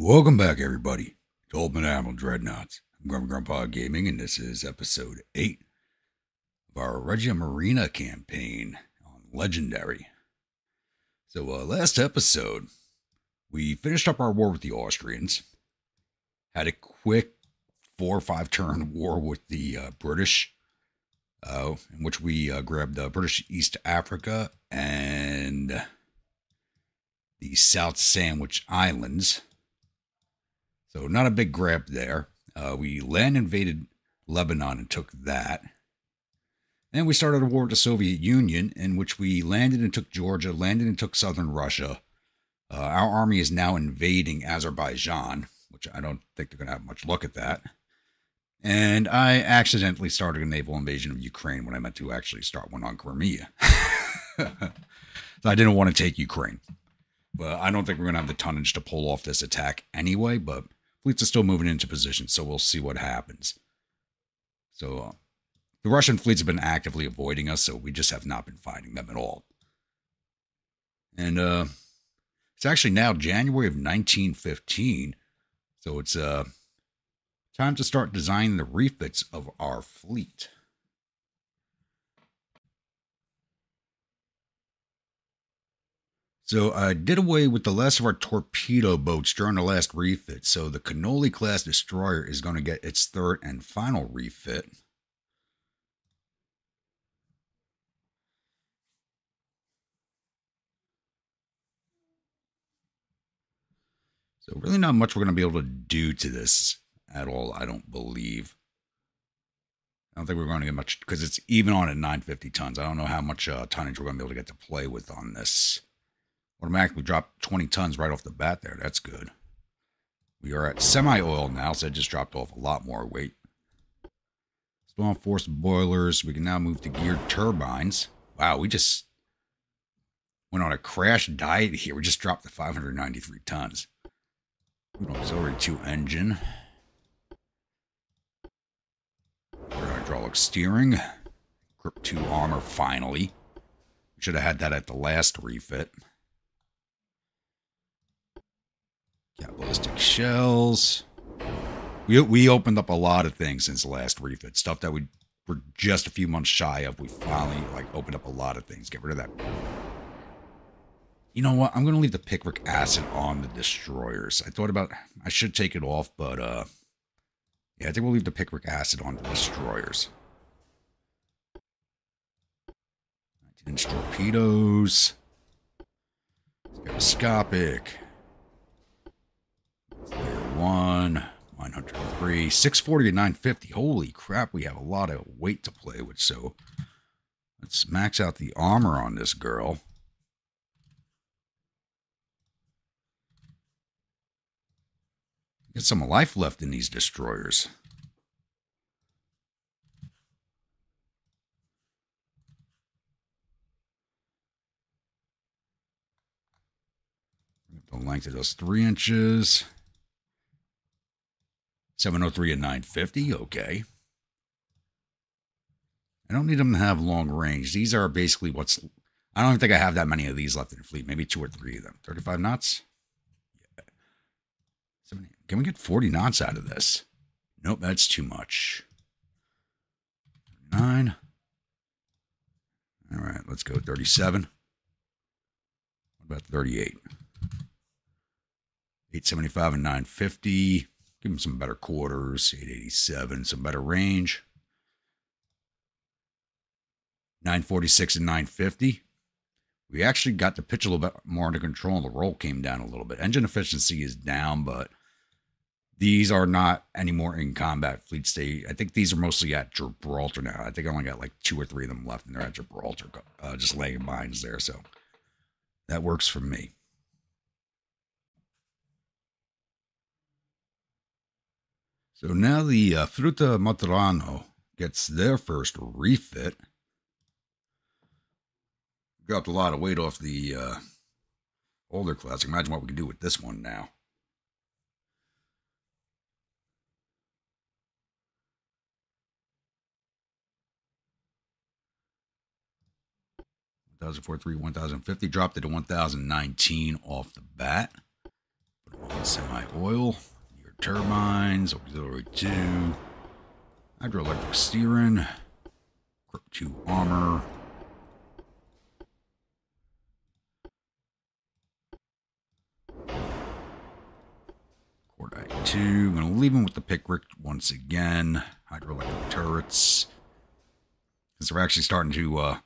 Welcome back, everybody, to Ultimate Admiral Dreadnaughts. I'm Grandpa Gaming, and this is episode 8 of our Regia Marina campaign on Legendary. So, last episode, we finished up our war with the Austrians, had a quick 4 or 5 turn war with the British, in which we grabbed British East Africa and the South Sandwich Islands. So not a big grab there. We land invaded Lebanon and took that. And we started a war with the Soviet Union, in which we landed and took Georgia, landed and took southern Russia. Our army is now invading Azerbaijan, which I don't think they're going to have much luck at that. And I accidentally started a naval invasion of Ukraine when I meant to actually start one on Crimea. So I didn't want to take Ukraine. But I don't think we're going to have the tonnage to pull off this attack anyway, but fleets are still moving into position, so we'll see what happens. So the Russian fleets have been actively avoiding us, so we just have not been fighting them at all. And it's actually now January of 1915, so it's time to start designing the refits of our fleet. So I did away with the last of our torpedo boats during the last refit. So the Cannoli class destroyer is going to get its third and final refit. So really not much we're going to be able to do to this at all, I don't believe. I don't think we're going to get much, because it's even on at 950 tons. I don't know how much tonnage we're going to be able to get to play with on this. Automatically dropped 20 tons right off the bat there. That's good. We are at semi-oil now, so it just dropped off a lot more weight. Still on forced boilers. We can now move to geared turbines. Wow, we just went on a crash diet here. We just dropped to 593 tons. Auxiliary 2 engine. Hydraulic steering. Grip 2 armor finally. We should have had that at the last refit. Ballistic shells. We opened up a lot of things since the last refit. Stuff that we were just a few months shy of. We finally opened up a lot of things. Get rid of that. You know what? I'm going to leave the picric acid on the destroyers. I thought about I should take it off, but yeah, I think we'll leave the picric acid on the destroyers. 19-inch torpedoes. Stereoscopic. 1, 903, 640 to 950. Holy crap, we have a lot of weight to play with, so let's max out the armor on this girl. Get some life left in these destroyers. The length of those 3 inches. 703 and 950, okay. I don't need them to have long range. These are basically what's... I don't think I have that many of these left in the fleet. Maybe 2 or 3 of them. 35 knots? Yeah. 70. Can we get 40 knots out of this? Nope, that's too much. 9. All right, let's go 37. What about 38? 875 and 950. Give him some better quarters. 887, some better range. 946 and 950. We actually got the pitch a little bit more under control, and the roll came down a little bit. Engine efficiency is down, but these are not anymore in combat fleet state. I think these are mostly at Gibraltar now. I think I only got 2 or 3 of them left, and they're at Gibraltar, just laying mines there. So that works for me. So now the Fruta Materano gets their first refit. Dropped a lot of weight off the older class. Imagine what we can do with this one now. $1,043, $1,050. Dropped it to $1,019 off the bat. Semi-oil, your turbines, auxiliary 2, hydroelectric steering, Group 2 armor, Cordite 2. I'm going to leave them with the Pickrick once again. Hydroelectric turrets. Because they're actually starting to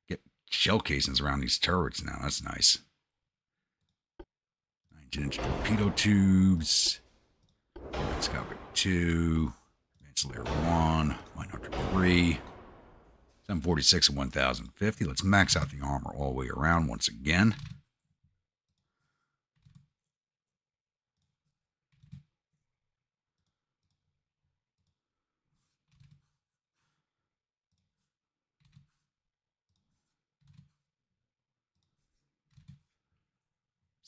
get shell casings around these turrets now. That's nice. 19-inch torpedo tubes. Telescopic 2. Advanced layer 1. Mine hunter 3. 746 and 1050. Let's max out the armor all the way around once again.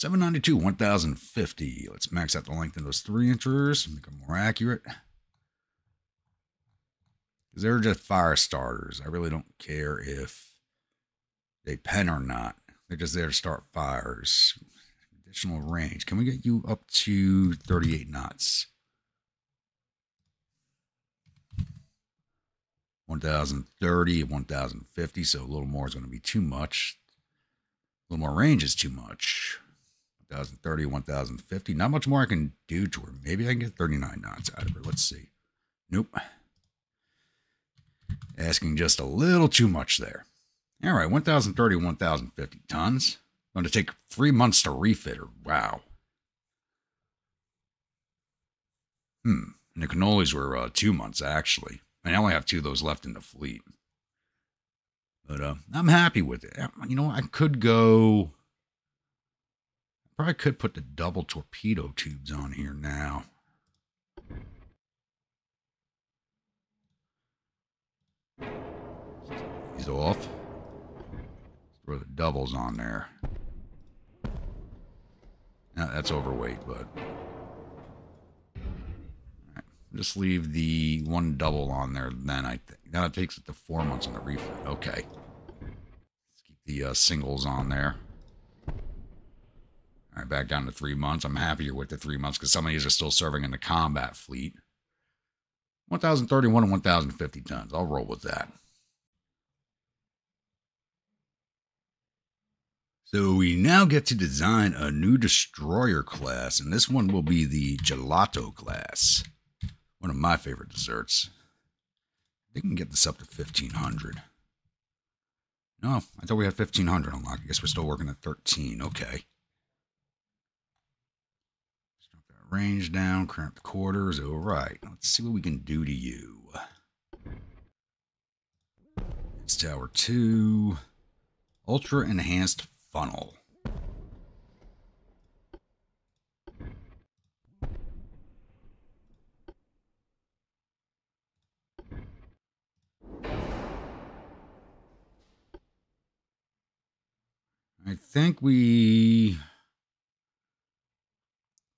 $792, 1050. Let's max out the length of those 3-inchers, make them more accurate. Because they're just fire starters. I really don't care if they pen or not. They're just there to start fires. Additional range. Can we get you up to 38 knots? 1030, 1050. So a little more is going to be too much. A little more range is too much. 1030, 1050. Not much more I can do to her. Maybe I can get 39 knots out of her. Let's see. Nope. Asking just a little too much there. All right, 1030, 1050 tons. Going to take 3 months to refit her. Wow. And the cannolis were 2 months, actually. I only have 2 of those left in the fleet. But I'm happy with it. You know, I could go... Probably could put the double torpedo tubes on here now. These off. Throw the doubles on there. Now, that's overweight, but... Right. Just leave the 1 double on there, then I think. Now it takes it to 4 months on the refit. Okay. Let's keep the singles on there. All right, back down to 3 months. I'm happier with the 3 months because some of these are still serving in the combat fleet. 1,031 and 1,050 tons. I'll roll with that. So we now get to design a new destroyer class, and this one will be the Gelato class. One of my favorite desserts. They can get this up to 1,500. No, I thought we had 1,500 unlocked. I guess we're still working at 13. Okay. Range down, cramp the quarters. All right, let's see what we can do to you. It's Tower 2. Ultra Enhanced Funnel. I think we...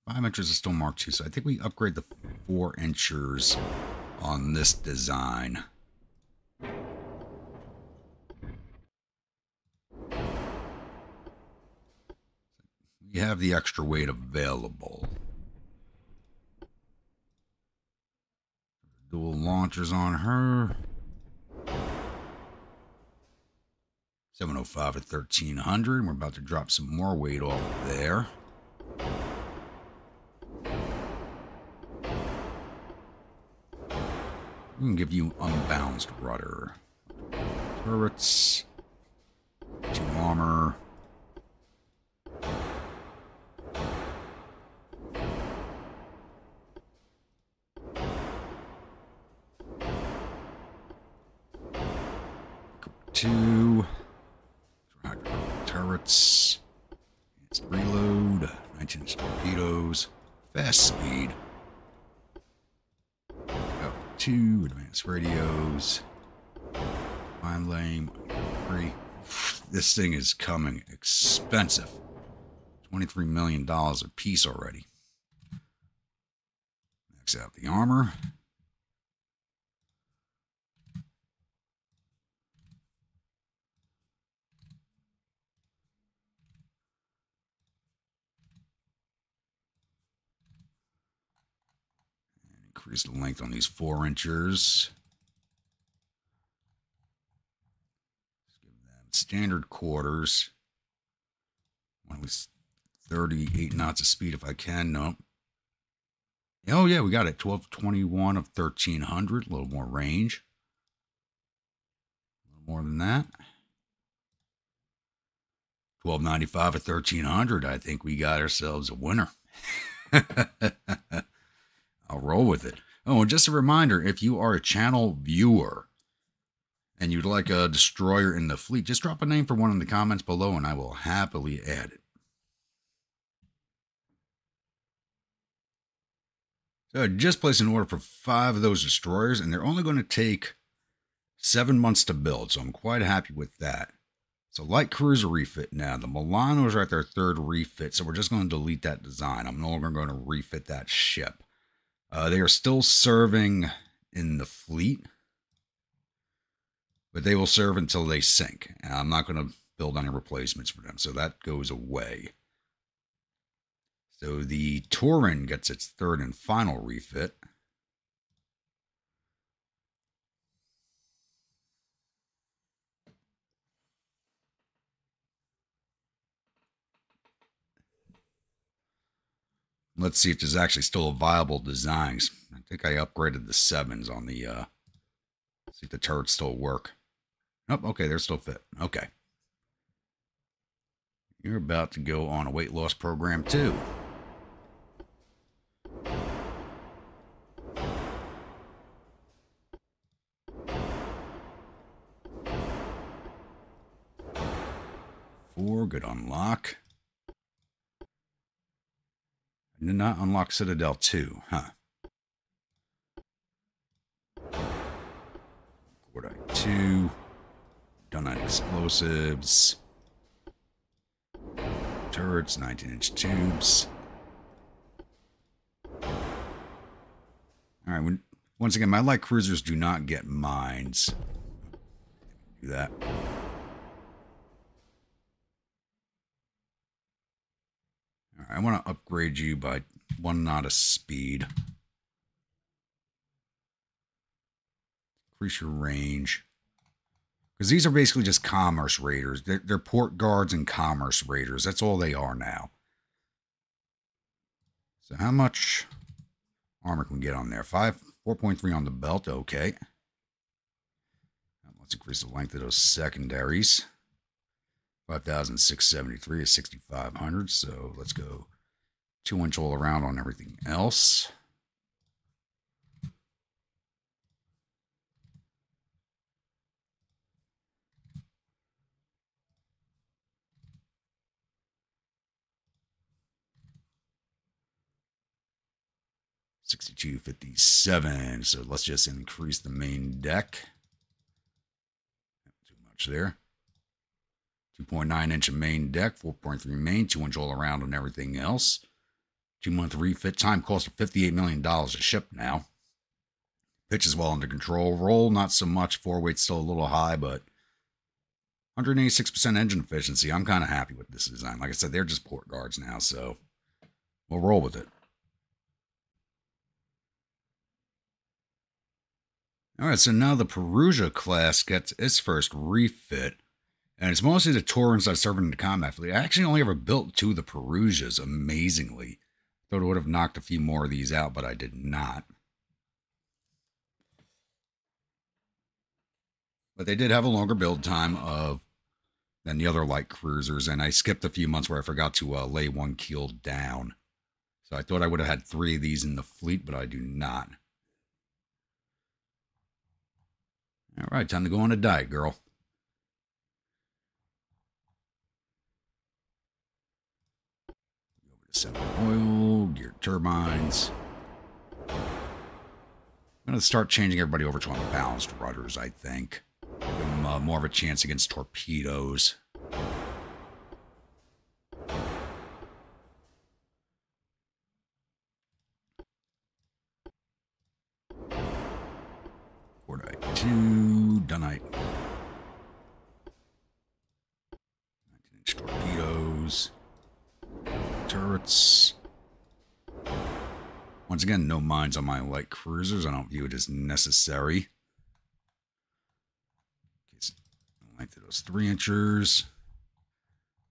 5 inches is still Mark II, so I think we upgrade the 4 inchers on this design. We have the extra weight available. Dual launchers on her. 705 at 1,300. We're about to drop some more weight off there. We can give you unbalanced rudder. Turrets. 2 armor. Two. Turrets. It's reload. 19-inch torpedoes. Fast speed. 2 advanced radios. Mind lane 3. This thing is coming expensive. $23 million a piece already. Max out the armor. increase the length on these 4-inchers. Give them standard quarters. At least 38 knots of speed if I can. Nope. Oh, yeah, we got it. 1221 of 1300. A little more range. A little more than that. 1295 of 1300. I think we got ourselves a winner. I'll roll with it. Oh, and just a reminder, if you are a channel viewer and you'd like a destroyer in the fleet, just drop a name for one in the comments below and I will happily add it. So I just placed an order for 5 of those destroyers, and they're only going to take 7 months to build, so I'm quite happy with that. So light cruiser refit now. The Milanos are at their 3rd refit, so we're just going to delete that design. I'm no longer going to refit that ship. They are still serving in the fleet, but they will serve until they sink. And I'm not going to build any replacements for them, so that goes away. So the Turin gets its 3rd and final refit. Let's see if there's actually still a viable designs. I think I upgraded the 7s on the, see if the turrets still work. Nope, okay, they're still fit. Okay. You're about to go on a weight loss program too. Good unlock. I did not unlock Citadel 2, huh? Cordite 2. Done on explosives. Turrets, 19-inch tubes. Alright, once again, my light cruisers do not get mines. Do that. I want to upgrade you by 1 knot of speed. Increase your range. Because these are basically just commerce raiders. They're port guards and commerce raiders. That's all they are now. So how much armor can we get on there? 4.3 on the belt. Okay. Let's increase the length of those secondaries. 5,673 is 6,500, so let's go 2-inch all around on everything else. $62.57, so let's just increase the main deck. Not too much there. 2.9-inch main deck, 4.3 main, 2-inch all around on everything else. 2-month refit. Time cost of $58 million a ship now. Pitch is well under control. Roll, not so much. 4 weight's still a little high, but 186% engine efficiency. I'm kind of happy with this design. Like I said, they're just port guards now, so we'll roll with it. All right, so now the Perugia class gets its first refit. And it's mostly the Taurans that are serving in the combat fleet. I actually only ever built 2 of the Perugias, amazingly. Thought I would have knocked a few more of these out, but I did not. But they did have a longer build time than the other light cruisers, and I skipped a few months where I forgot to lay 1 keel down. So I thought I would have had 3 of these in the fleet, but I do not. All right, time to go on a diet, girl. Semi oil, geared turbines. I'm going to start changing everybody over to unbalanced rudders, I think. Give them more of a chance against torpedoes. Cordite 2, Dunite. 19-inch torpedoes. Turrets. Once again, no mines on my light cruisers. I don't view it as necessary. Okay, length of those 3-inchers.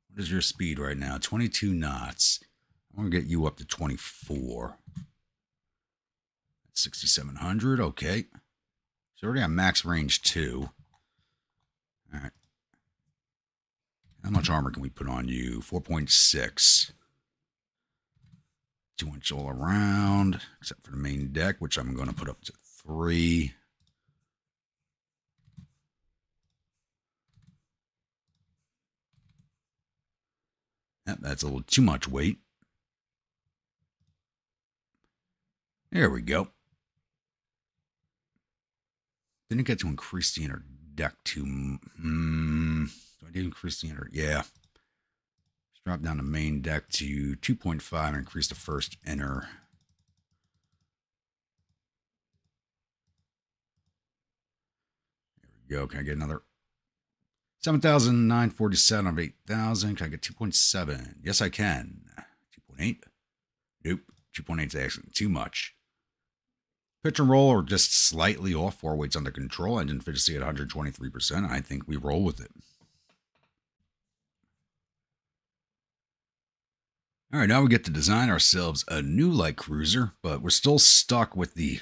What is your speed right now? 22 knots. I want to get you up to 24. 6,700. Okay. So already on max range 2. All right. How much armor can we put on you? 4.6. 2-inch all around, except for the main deck, which I'm going to put up to 3. Yep, that's a little too much weight. There we go. Didn't get to increase the inner deck too. Do I did increase the inner? Yeah. Let's drop down the main deck to 2.5 and increase the first inner. There we go. Can I get another 7,947 of 8,000? Can I get 2.7? Yes, I can. 2.8? Nope. 2.8 is actually too much. Pitch and roll are just slightly off. 4 weights under control. Engine efficiency at 123%. I think we roll with it. All right, now we get to design ourselves a new light cruiser, but we're still stuck with the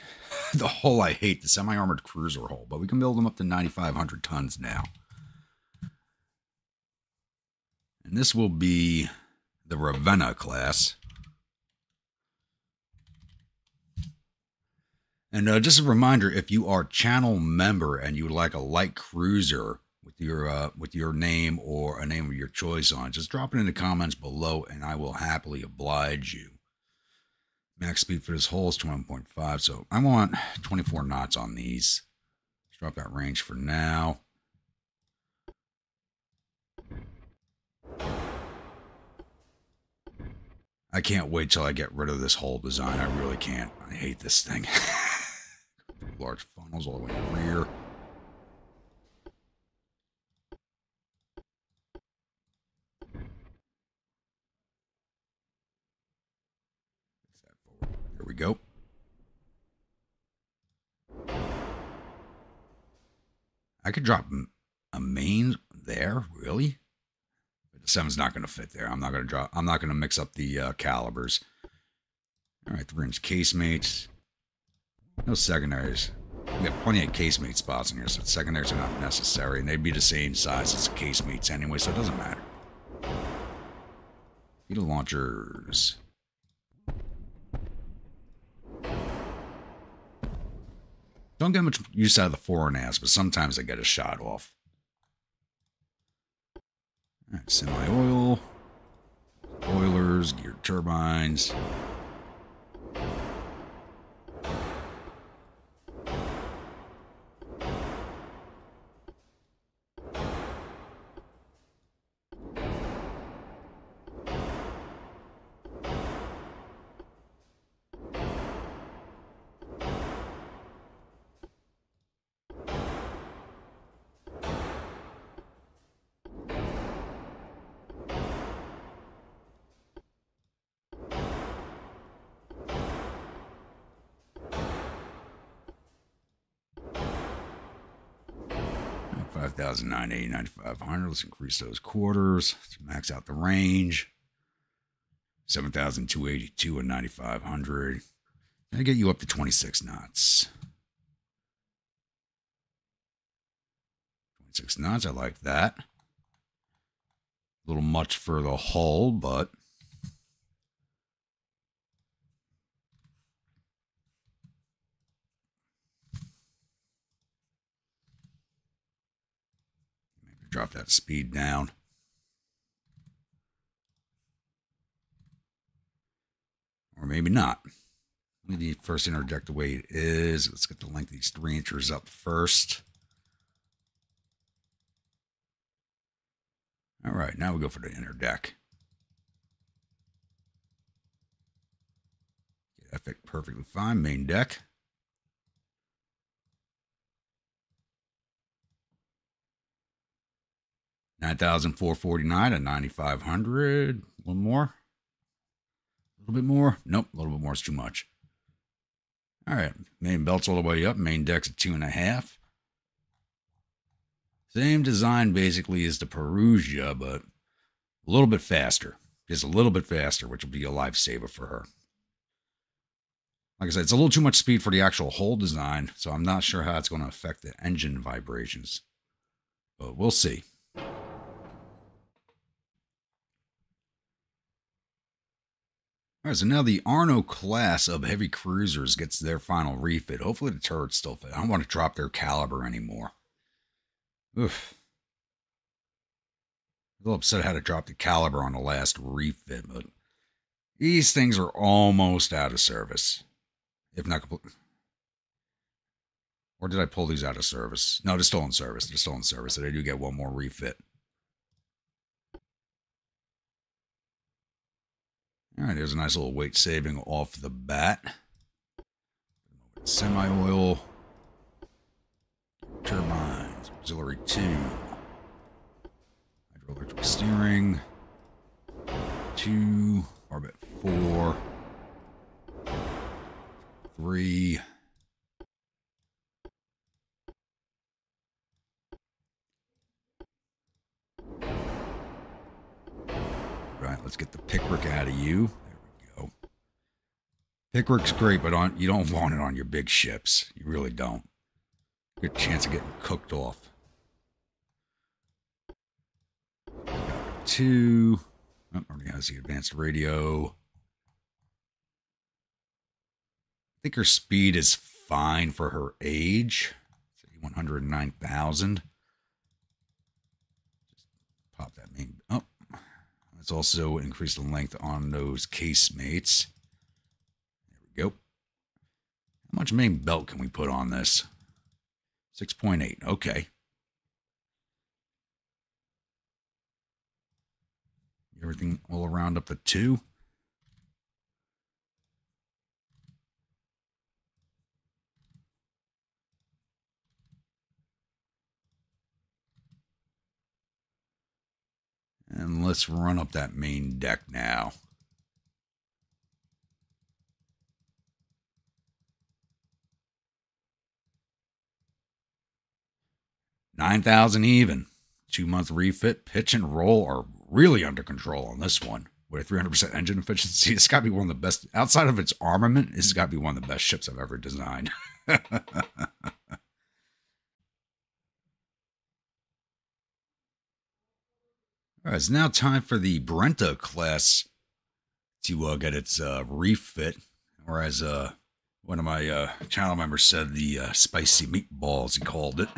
hull I hate, the semi-armored cruiser hull. But we can build them up to 9,500 tons now. And this will be the Ravenna class. And just a reminder, if you are a channel member and you would like a light cruiser with your name or a name of your choice on, just drop it in the comments below and I will happily oblige you. Max speed for this hull is 21.5, so I want 24 knots on these. Let's drop that range for now. I can't wait till I get rid of this hull design. I really can't. I hate this thing. Large funnels all the way in the rear. There we go. I could drop a main there, really? But the 7's not going to fit there. I'm not going to mix up the calibers. All right, 3-inch casemates. No secondaries. We have plenty of casemate spots in here, so secondaries are not necessary, and they'd be the same size as the casemates anyway, so it doesn't matter. Feeder launchers. Don't get much use out of the fore and aft, but sometimes I get a shot off. All right, semi-oil. Boilers, geared turbines. $5,980, 9,500. Let's increase those quarters to max out the range. 7,282 and 9,500. I get you up to 26 knots. 26 knots, I like that. A little much for the hull, but maybe drop that speed down. Or maybe not. Leave the first inner deck the way it is. Let's get the length of these 3-inchers up first. All right, now we go for the inner deck. That fit perfectly fine. Main deck. $9,449 and 9,500. One more. A little bit more. Nope, a little bit more is too much. All right, main belt's all the way up. Main deck's at 2.5. Same design basically as the Perugia, but a little bit faster. Just a little bit faster, which will be a lifesaver for her. Like I said, it's a little too much speed for the actual hull design, so I'm not sure how it's going to affect the engine vibrations. But we'll see. All right, so now the Arno class of heavy cruisers gets their final refit. Hopefully the turrets still fit. I don't want to drop their caliber anymore. Oof. A little upset I had to drop the caliber on the last refit, but these things are almost out of service. If not complete. Or did I pull these out of service? No, they're still in service. They're still in service, so they do get one more refit. All right, there's a nice little weight saving off the bat. Semi-oil. Turbines. Auxiliary 2. Hydroelectric steering. 2. Orbit 4. 3. Right, let's get the Pickwick out of you. There we go. Pickwick's great, but you don't want it on your big ships. You really don't. Good chance of getting cooked off. 2. Oh, already has the advanced radio. I think her speed is fine for her age. 109,000. Pop that main. Oh, let's also increase the length on those casemates. There we go. How much main belt can we put on this? 6.8. Okay. Everything all around up to 2. And let's run up that main deck now. $9,000 even. 2-month refit, pitch and roll are really under control on this one. With a 300% engine efficiency, it's got to be one of the best. Outside of its armament, this has got to be one of the best ships I've ever designed. All right, it's now time for the Brenta class to get its refit. Or as one of my channel members said, the spicy meatballs, he called it.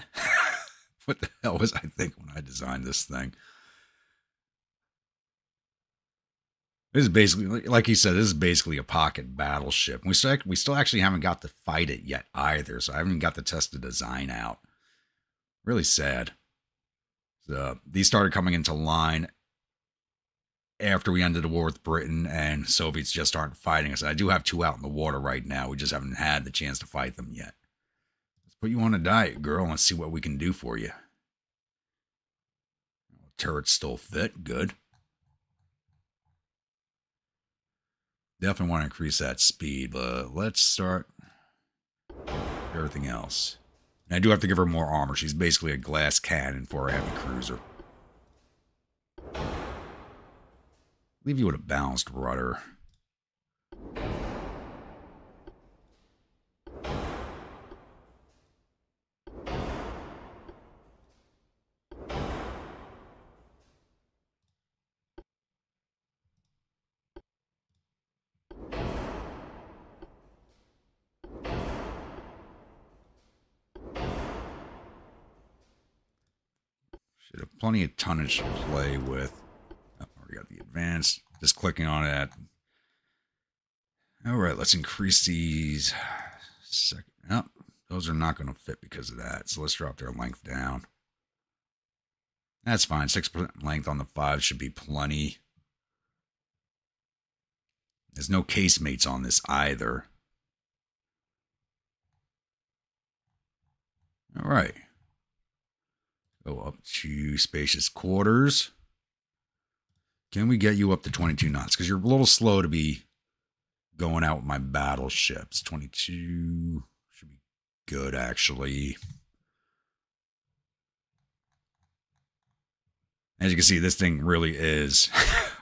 What the hell was I thinking when I designed this thing? This is basically, like he said, this is basically a pocket battleship. We still actually haven't got to fight it yet either, so I haven't even got to test the design out. Really sad. So these started coming into line after we ended the war with Britain, and Soviets just aren't fighting us. I do have 2 out in the water right now. We just haven't had the chance to fight them yet. Let's put you on a diet, girl, and let's see what we can do for you. Turrets still fit. Good. Definitely want to increase that speed, but let's start everything else. And I do have to give her more armor. She's basically a glass cannon for a heavy cruiser. Leave you with a balanced rudder. Should have plenty of tonnage to play with. Oh, already got the advanced. Just clicking on it. All right, let's increase these. Oh, those are not going to fit because of that. So let's drop their length down. That's fine. 6% length on the 5 should be plenty. There's no casemates on this either. All right. Go up to spacious quarters. Can we get you up to 22 knots? Because you're a little slow to be going out with my battleships. 22 should be good, actually. As you can see, this thing really is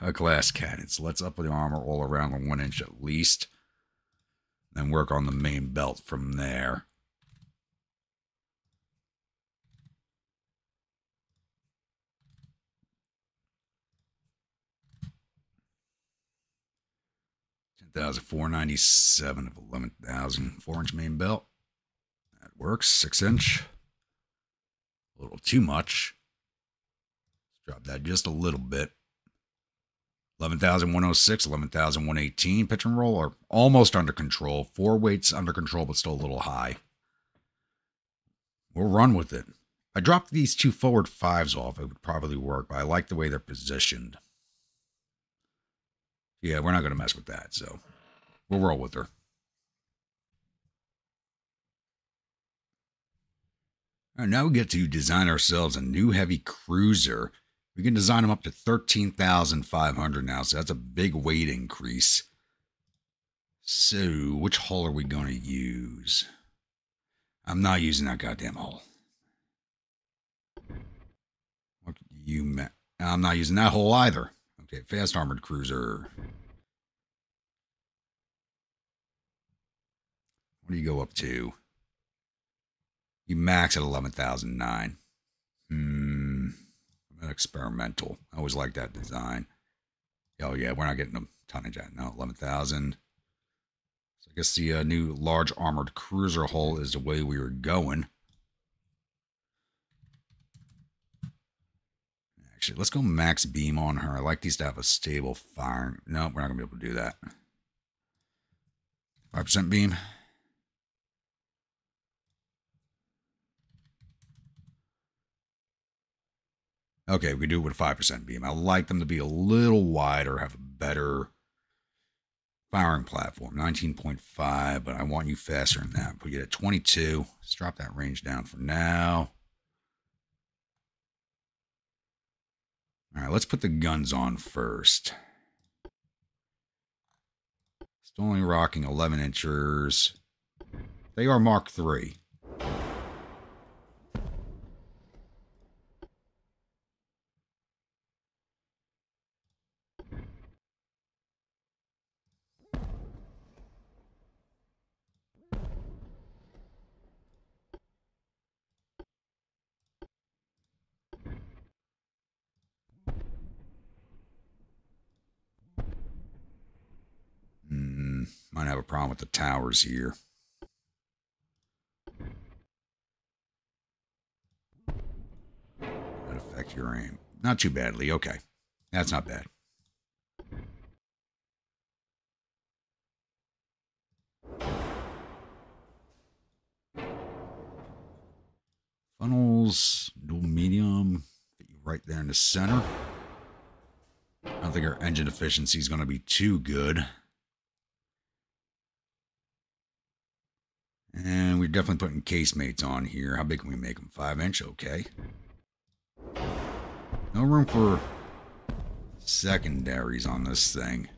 a glass cannon. So let's up the armor all around the 1 inch at least. Then work on the main belt from there. $10,497 of 11,000. 4-inch main belt. That works. 6-inch. A little too much. Drop that just a little bit. 11,106, 11,118. Pitch and roll are almost under control. 4 weights under control, but still a little high. We'll run with it. If I dropped these 2 forward 5s off, it would probably work, but I like the way they're positioned. Yeah, we're not going to mess with that, so we'll roll with her. All right, now we get to design ourselves a new heavy cruiser. We can design them up to 13,500 now, so that's a big weight increase. So, which hull are we going to use? I'm not using that goddamn hull. I'm not using that hull either. Okay, fast armored cruiser. What do you go up to? You max at 11,009. Experimental. I always like that design. Oh yeah, we're not getting a tonnage at no 11,000. So I guess the new large armored cruiser hull is the way we were going. Actually, let's go max beam on her. I like these to have a stable firing. No, we're not gonna be able to do that. 5% beam. Okay, we can do it with a 5% beam. I like them to be a little wider, have a better firing platform. 19.5, but I want you faster than that. Put you at 22. Let's drop that range down for now. All right, let's put the guns on first. Still only rocking 11 inchers. They are Mark III. Might have a problem with the towers here. That affect your aim. Not too badly. Okay. That's not bad. Funnels, dual medium. Fit you right there in the center. I don't think our engine efficiency is going to be too good. And we're definitely putting casemates on here. How big can we make them? 5-inch? Okay. No room for secondaries on this thing.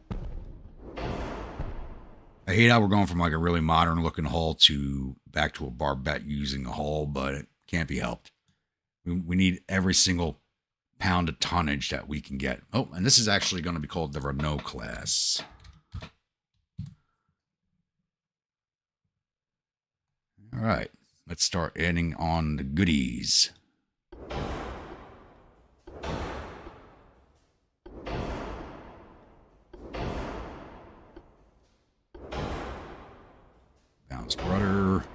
I hate how we're going from like a really modern looking hull to back to a barbette using a hull, but it can't be helped. We need every single pound of tonnage that we can get. Oh, and this is actually going to be called the Renault class. All right, let's start adding on the goodies. Balanced rudder.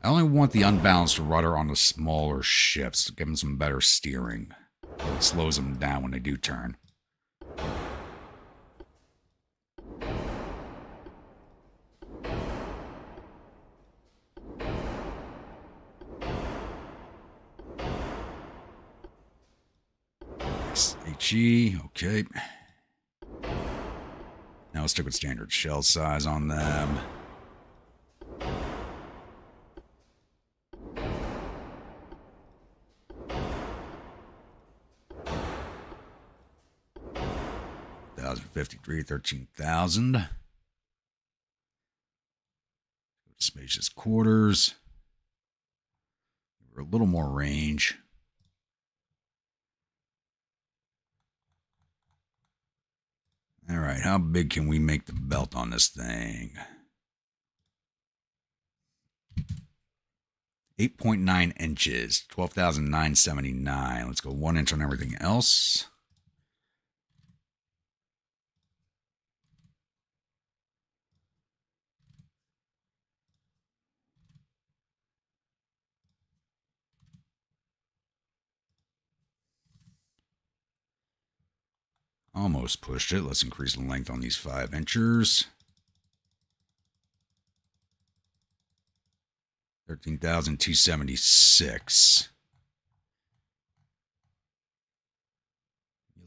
I only want the unbalanced rudder on the smaller ships to give them some better steering. It slows them down when they do turn. HE, okay. Now let's stick with standard shell size on them. $1,053, 13,000. Spacious quarters. A little more range. All right, how big can we make the belt on this thing? 8.9 inches, 12,979. Let's go 1 inch on everything else. Almost pushed it. Let's increase the length on these 5 inches. 13,276.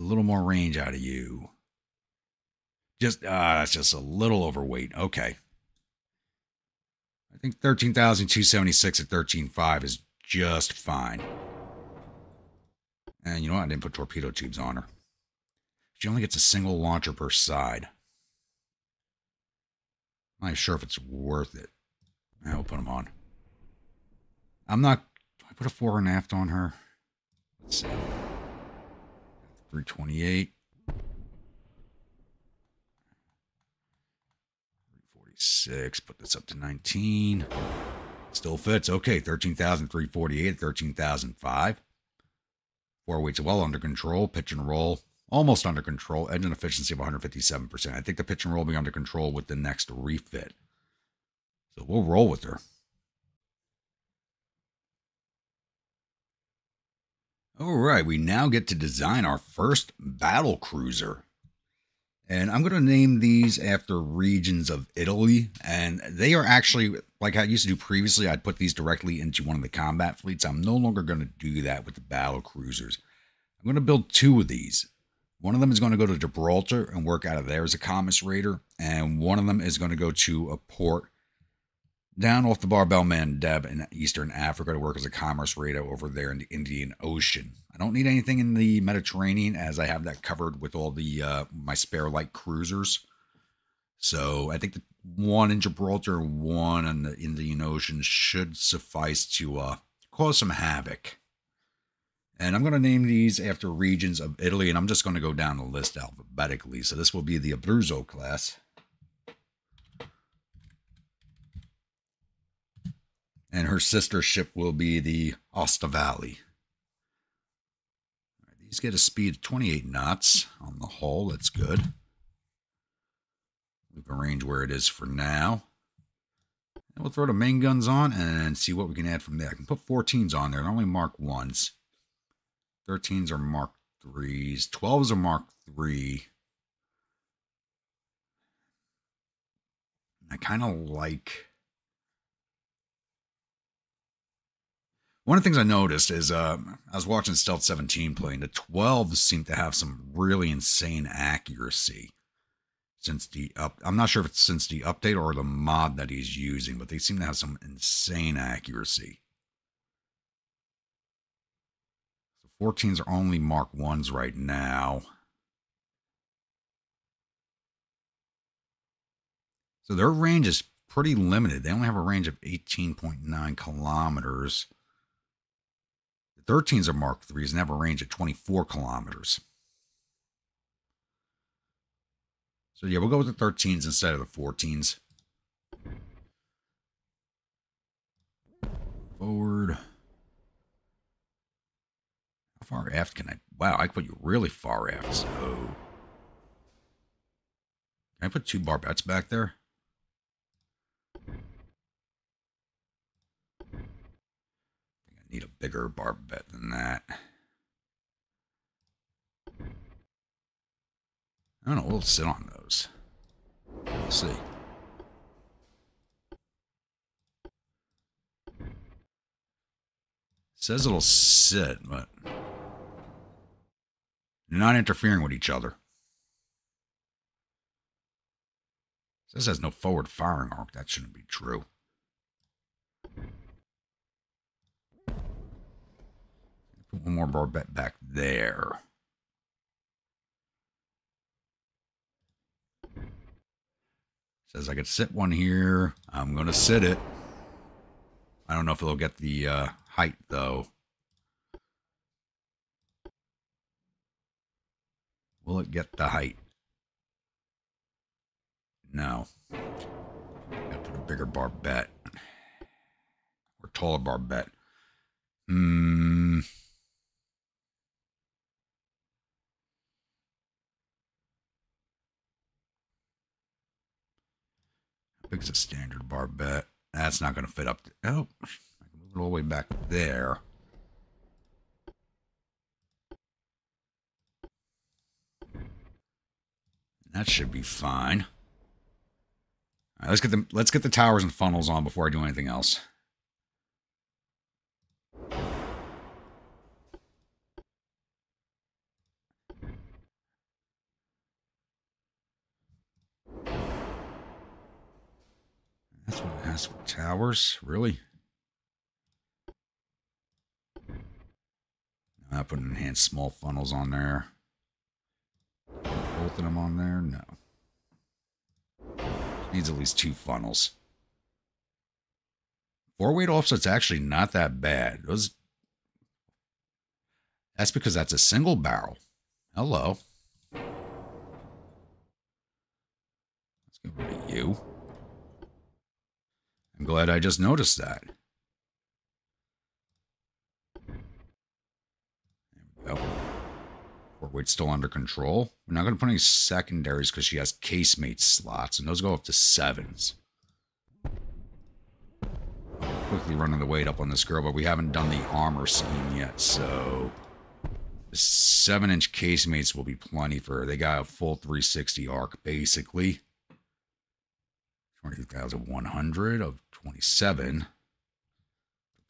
A little more range out of you. That's just a little overweight. Okay. I think 13,276 at 13.5 is just fine. And you know what? I didn't put torpedo tubes on her. She only gets a single launcher per side. I'm not sure if it's worth it. I'll put them on. I'm not... Do I put a fore and aft on her? Let's see. 328. 346. Put this up to 19. Still fits. Okay, 13,348, 13,005. 4 weights well under control. Pitch and roll. Almost under control. Engine efficiency of 157%. I think the pitch and roll will be under control with the next refit. So we'll roll with her. All right, we now get to design our first battle cruiser. And I'm going to name these after regions of Italy. And they are actually, like I used to do previously, I'd put these directly into one of the combat fleets. I'm no longer going to do that with the battle cruisers. I'm going to build 2 of these. One of them is going to go to Gibraltar and work out of there as a commerce raider. And one of them is going to go to a port down off the Barbel Mandeb in Eastern Africa to work as a commerce raider over there in the Indian Ocean. I don't need anything in the Mediterranean as I have that covered with all the my spare light cruisers. So I think the one in Gibraltar and one in the Indian Ocean should suffice to cause some havoc. And I'm going to name these after regions of Italy, and I'm just going to go down the list alphabetically. So this will be the Abruzzo class. And her sister ship will be the Ostavali. Right, these get a speed of 28 knots on the hull. That's good. Leave the range where it is for now. And we'll throw the main guns on and see what we can add from there. I can put 14s on there. They're only Mark 1s. 13s are Mark 3s. 12s are Mark 3. I kind of like... One of the things I noticed is I was watching Stealth 17 play, and the 12s seem to have some really insane accuracy. Since the I'm not sure if it's since the update or the mod that he's using, but they seem to have some insane accuracy. 14s are only Mark 1s right now. So their range is pretty limited. They only have a range of 18.9 kilometers. The 13s are Mark 3s and have a range of 24 kilometers. So yeah, we'll go with the 13s instead of the 14s. Forward. How far aft can I? Wow, I can put you really far aft. So, can I put 2 barbettes back there? I think I need a bigger barbette than that. I don't know. We'll sit on those. We'll see. Says it'll sit, but they're not interfering with each other. Says it has no forward firing arc. That shouldn't be true. Put one more barbette back there. Says I could sit one here. I'm going to sit it. I don't know if it'll get the height, though. Will it get the height? No. Gotta put a bigger barbette. Or taller barbette. How big is a standard barbette? That's not going to fit up. Oh, I can move it all the way back there. That should be fine. All right, let's get the towers and funnels on before I do anything else. That's what it has for towers, really? I put enhanced small funnels on there. Both of them on there? No. Needs at least 2 funnels. 4-weight offset's actually not that bad. That's because that's a single barrel. Hello. Let's get rid of you. I'm glad I just noticed that. There we go. 4-weight's still under control. We're not going to put any secondaries because she has casemate slots, and those go up to 7s. Quickly running the weight up on this girl, but we haven't done the armor scheme yet, so the 7-inch casemates will be plenty for her. They got a full 360 arc, basically. 20,100 of 27.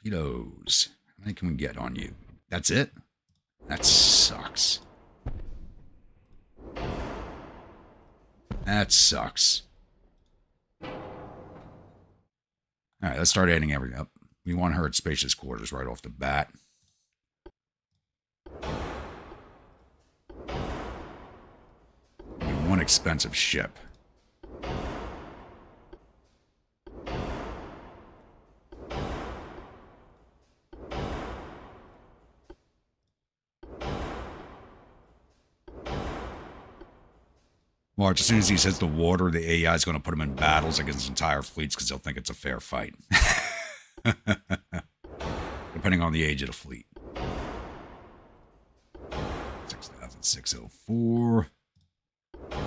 Torpedoes. How many can we get on you? That's it? That sucks. That sucks. Alright, let's start adding everything up. We want her at spacious quarters right off the bat. One expensive ship. March, as soon as he says the water, the AI is going to put him in battles against entire fleets because they'll think it's a fair fight. Depending on the age of the fleet. 6,604. I'm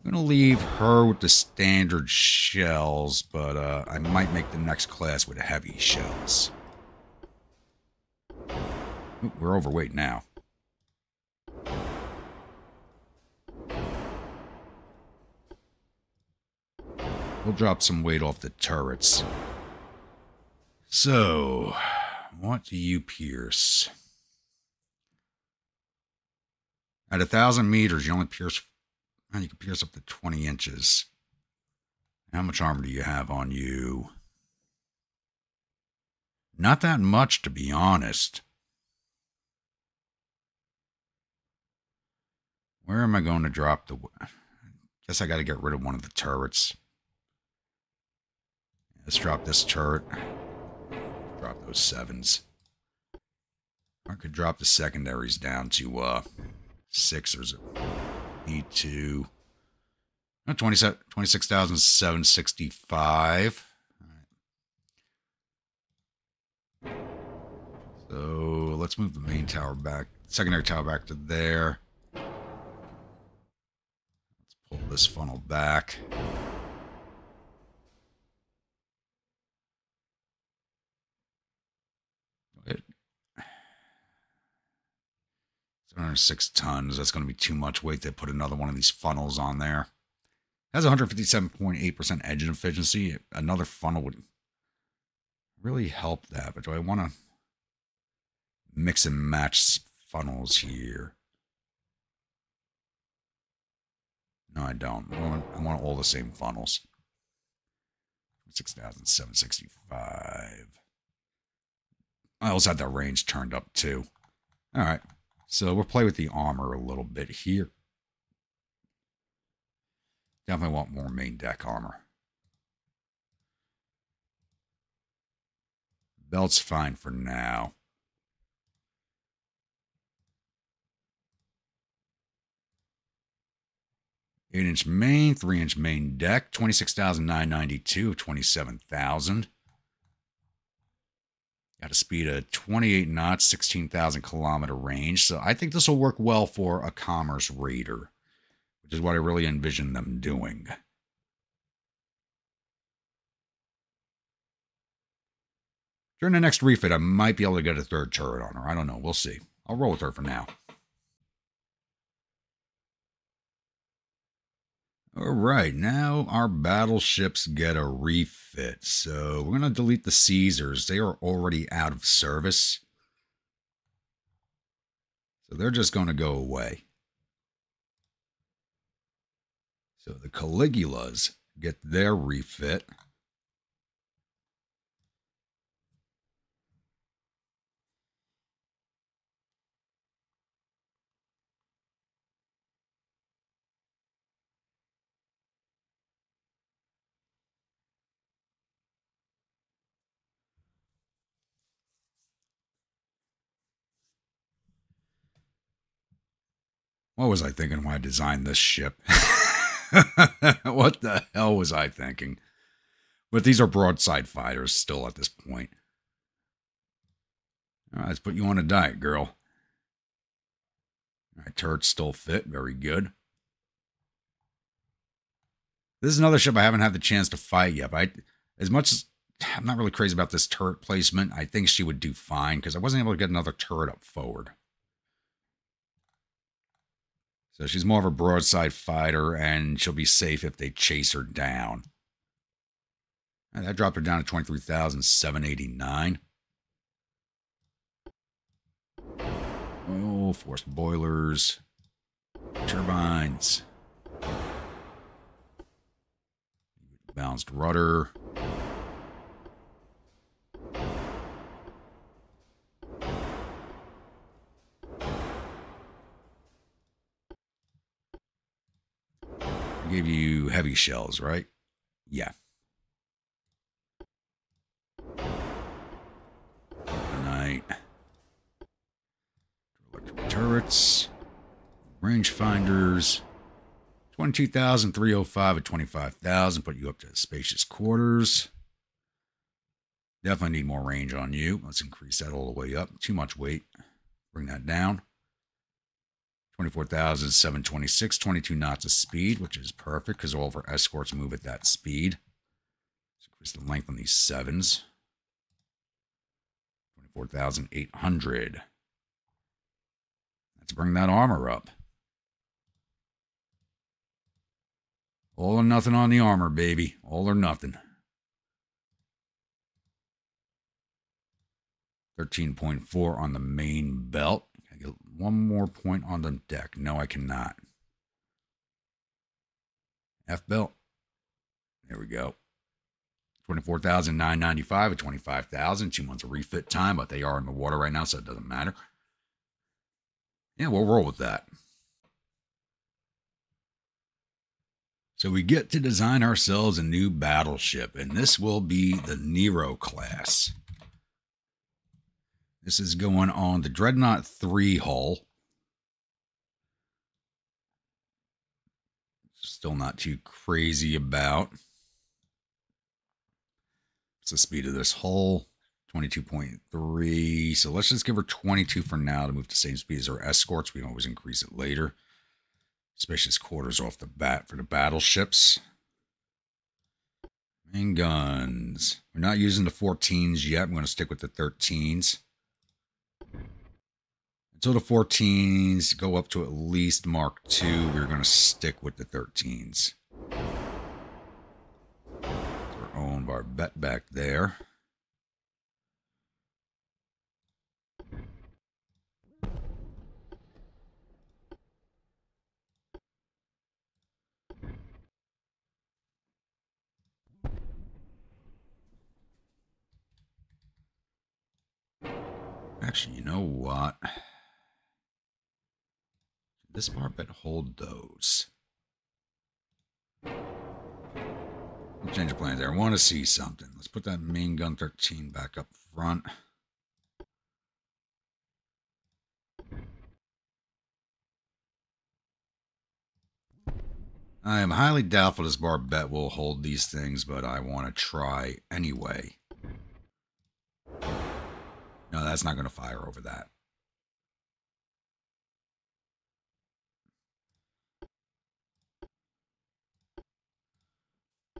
going to leave her with the standard shells, but I might make the next class with heavy shells. Ooh, we're overweight now. We'll drop some weight off the turrets. So, what do you pierce? At 1,000 meters, you only pierce... You can pierce up to 20 inches. How much armor do you have on you? Not that much, to be honest. Where am I going to drop the... Guess I got to get rid of one of the turrets. Let's drop this turret. Drop those 7s. I could drop the secondaries down to 6ers. Need to... 26,765. Right. So let's move the main tower back. Secondary tower back to there. Let's pull this funnel back. It 706 tons. That's going to be too much weight to put another one of these funnels on there. It has 157.8% engine efficiency. Another funnel would really help that. But do I want to mix and match funnels here? No, I don't. I want all the same funnels. 6,765. I also had the range turned up too. All right. So we'll play with the armor a little bit here. Definitely want more main deck armor. Belt's fine for now. 8-inch main, 3-inch main deck, 26,992, 27,000. Got a speed of 28 knots, 16,000 kilometer range. So I think this will work well for a commerce raider, which is what I really envision them doing. During the next refit, I might be able to get a third turret on her. I don't know. We'll see. I'll roll with her for now. All right, now our battleships get a refit. So we're going to delete the Caesars. They are already out of service. So they're just going to go away. So the Caligulas get their refit. What was I thinking when I designed this ship? What the hell was I thinking? But these are broadside fighters still at this point. All right, let's put you on a diet, girl. All right, turrets still fit. Very good. This is another ship I haven't had the chance to fight yet. But as much as I'm not really crazy about this turret placement, I think she would do fine because I wasn't able to get another turret up forward. So she's more of a broadside fighter, and she'll be safe if they chase her down. And that dropped her down to 23,789. Oh, forced boilers. Turbines. Balanced rudder. I gave you heavy shells, right? Yeah. Tonight. Electrical turrets. Rangefinders. 22,305 at 25,000. Put you up to spacious quarters. Definitely need more range on you. Let's increase that all the way up. Too much weight. Bring that down. 24,726, 22 knots of speed, which is perfect because all of our escorts move at that speed. Let's increase the length on these 7s. 24,800. Let's bring that armor up. All or nothing on the armor, baby. All or nothing. 13.4 on the main belt. Can I get one more point on the deck? No, I cannot. F belt. There we go. 24,995 at 25,000. 2 months of refit time, but they are in the water right now, so it doesn't matter. Yeah, we'll roll with that. So we get to design ourselves a new battleship, and this will be the Nero class. This is going on the Dreadnought 3 hull. Still not too crazy about. What's the speed of this hull? 22.3. So let's just give her 22 for now to move the same speed as our escorts. We can always increase it later. Spacious quarters off the bat for the battleships. Main guns. We're not using the 14s yet. I'm going to stick with the 13s. Until the 14s go up to at least Mark II, we're going to stick with the 13s. We're owned by our bet back there. Actually, you know what? This bar bet hold those. Change of plans there. I want to see something. Let's put that main gun 13 back up front. I am highly doubtful this barbette will hold these things, but I want to try anyway. No, that's not going to fire over that.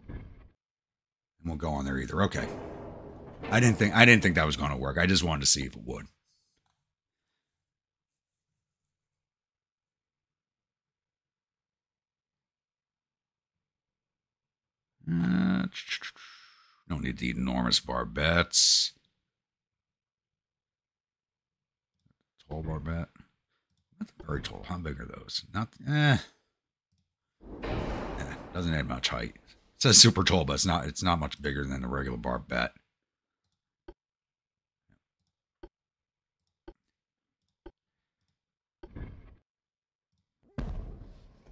And won't go on there either. Okay. I didn't think that was going to work. I just wanted to see if it would. Don't need the enormous barbettes. Tall barbette. Not very tall. How big are those? Not. Doesn't add much height. It says super tall, but it's not much bigger than a regular barbette.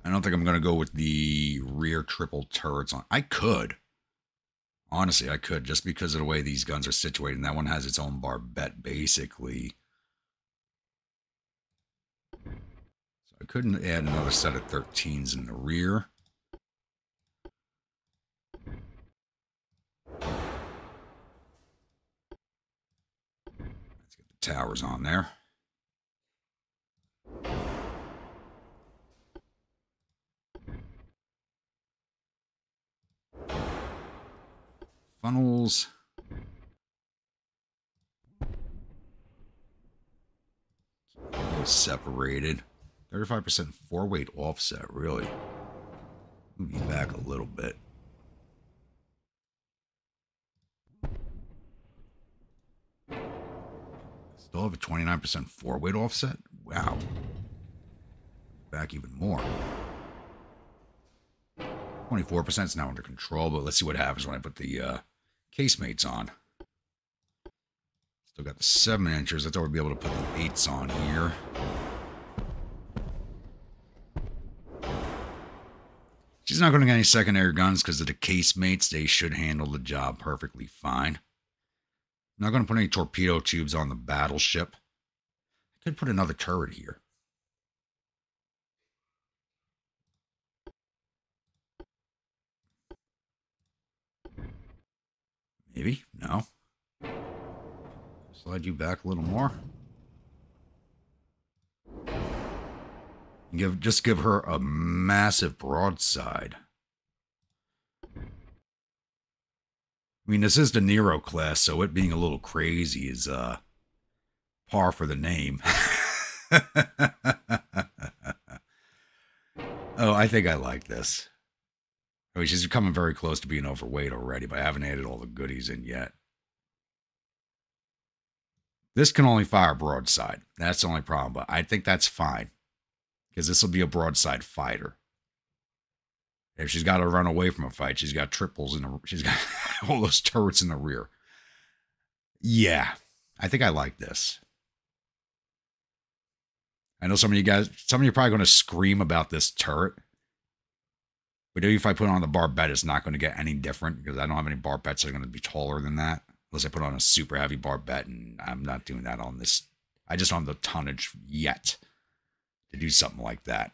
I don't think I'm going to go with the rear triple turrets on. I could. Honestly, I could, just because of the way these guns are situated. And that one has its own barbette, basically. So I couldn't add another set of 13s in the rear. Let's get the towers on there. Funnels. A little separated. 35% 4-weight offset, really. Move you back a little bit. Still have a 29% 4-weight offset? Wow. Back even more. 24% is now under control, but let's see what happens when I put the casemates on. Still got the 7-inchers. Let's already be able to put the 8s on here. She's not going to get any secondary guns because of the casemates. They should handle the job perfectly fine. I'm not going to put any torpedo tubes on the battleship. I could put another turret here. Maybe? No. Slide you back a little more. Just give her a massive broadside. I mean, this is the Nero class, so it being a little crazy is par for the name. Oh, I think I like this. I mean, she's coming very close to being overweight already, but I haven't added all the goodies in yet. This can only fire broadside. That's the only problem, but I think that's fine. Because this will be a broadside fighter. If she's got to run away from a fight, she's got triples in the... She's got all those turrets in the rear. Yeah, I think I like this. I know some of you guys... Some of you are probably going to scream about this turret. But if I put it on the barbette, it's not going to get any different. Because I don't have any barbettes that are going to be taller than that. Unless I put on a super heavy barbette. And I'm not doing that on this. I just don't have the tonnage yet to do something like that.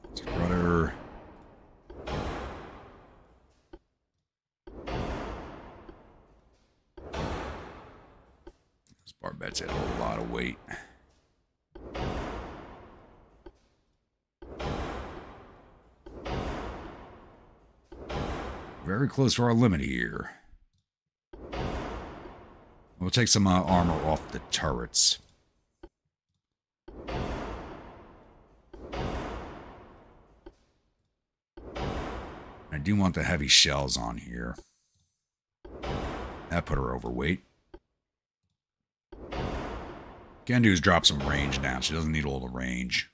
Let's rudder. This barbette's had a lot of weight. Very close to our limit here. We'll take some armor off the turrets. I do want the heavy shells on here. That put her overweight. Can do is drop some range down. She doesn't need all the range.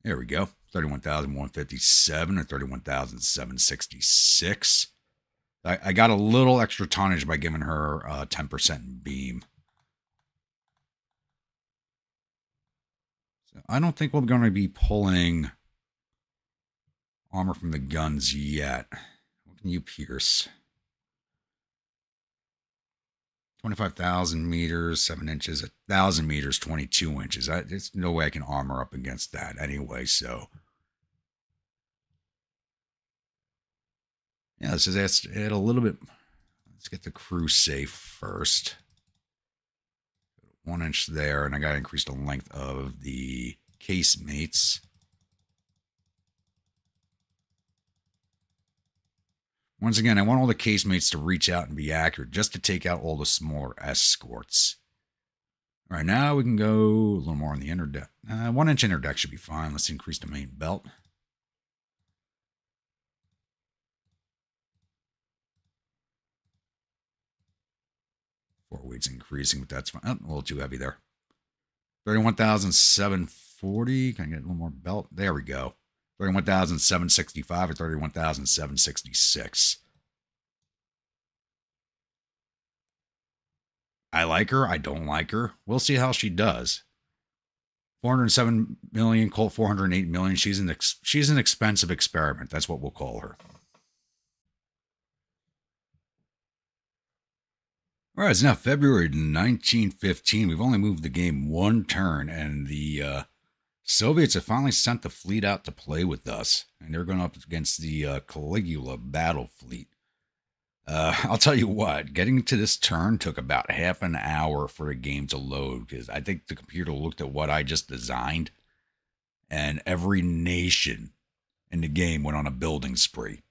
There we go. 31,157 or 31,766. I got a little extra tonnage by giving her 10% beam. So I don't think we're going to be pulling armor from the guns yet. What can you pierce? 25,000 meters, 7 inches, 1,000 meters, 22 inches. There's no way I can armor up against that anyway, so. Yeah, let's just add a little bit. Let's get the crew safe first. 1 inch there, and I got to increase the length of the casemates. Once again, I want all the casemates to reach out and be accurate, just to take out all the smaller escorts. All right, now we can go a little more on the interdeck. 1 inch interdeck should be fine. Let's increase the main belt. Four weight's increasing, but that's fine. Oh, a little too heavy there. 31,740. Can I get a little more belt? There we go. 31,765 or 31,766. I like her. I don't like her. We'll see how she does. 407 million, Colt 408 million. She's an expensive experiment. That's what we'll call her. All right, it's now February 1915. We've only moved the game one turn, and the Soviets have finally sent the fleet out to play with us, and they're going up against the Caligula battle fleet. I'll tell you what, getting to this turn took about half an hour for the game to load, because I think the computer looked at what I just designed, and every nation in the game went on a building spree.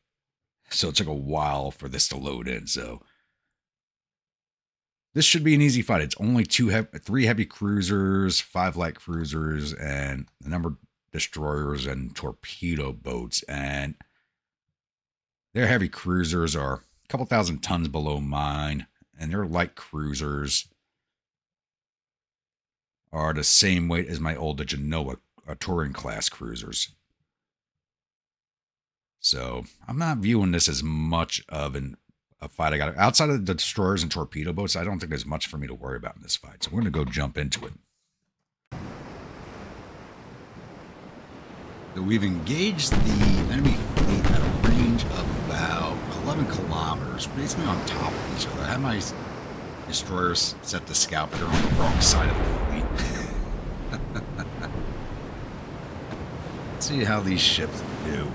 So it took a while for this to load in, so this should be an easy fight. It's only 3 heavy cruisers, 5 light cruisers, and a number of destroyers and torpedo boats. And their heavy cruisers are a couple thousand tons below mine, and their light cruisers are the same weight as my old Genoa touring class cruisers. So I'm not viewing this as much of a fight. I got outside of the destroyers and torpedo boats. I don't think there's much for me to worry about in this fight. So we're going to go jump into it. So we've engaged the enemy fleet at a range of about 11 kilometers, basically on top of each other. I had my destroyers set to scout, but they're on the wrong side of the fleet. Let's see how these ships do.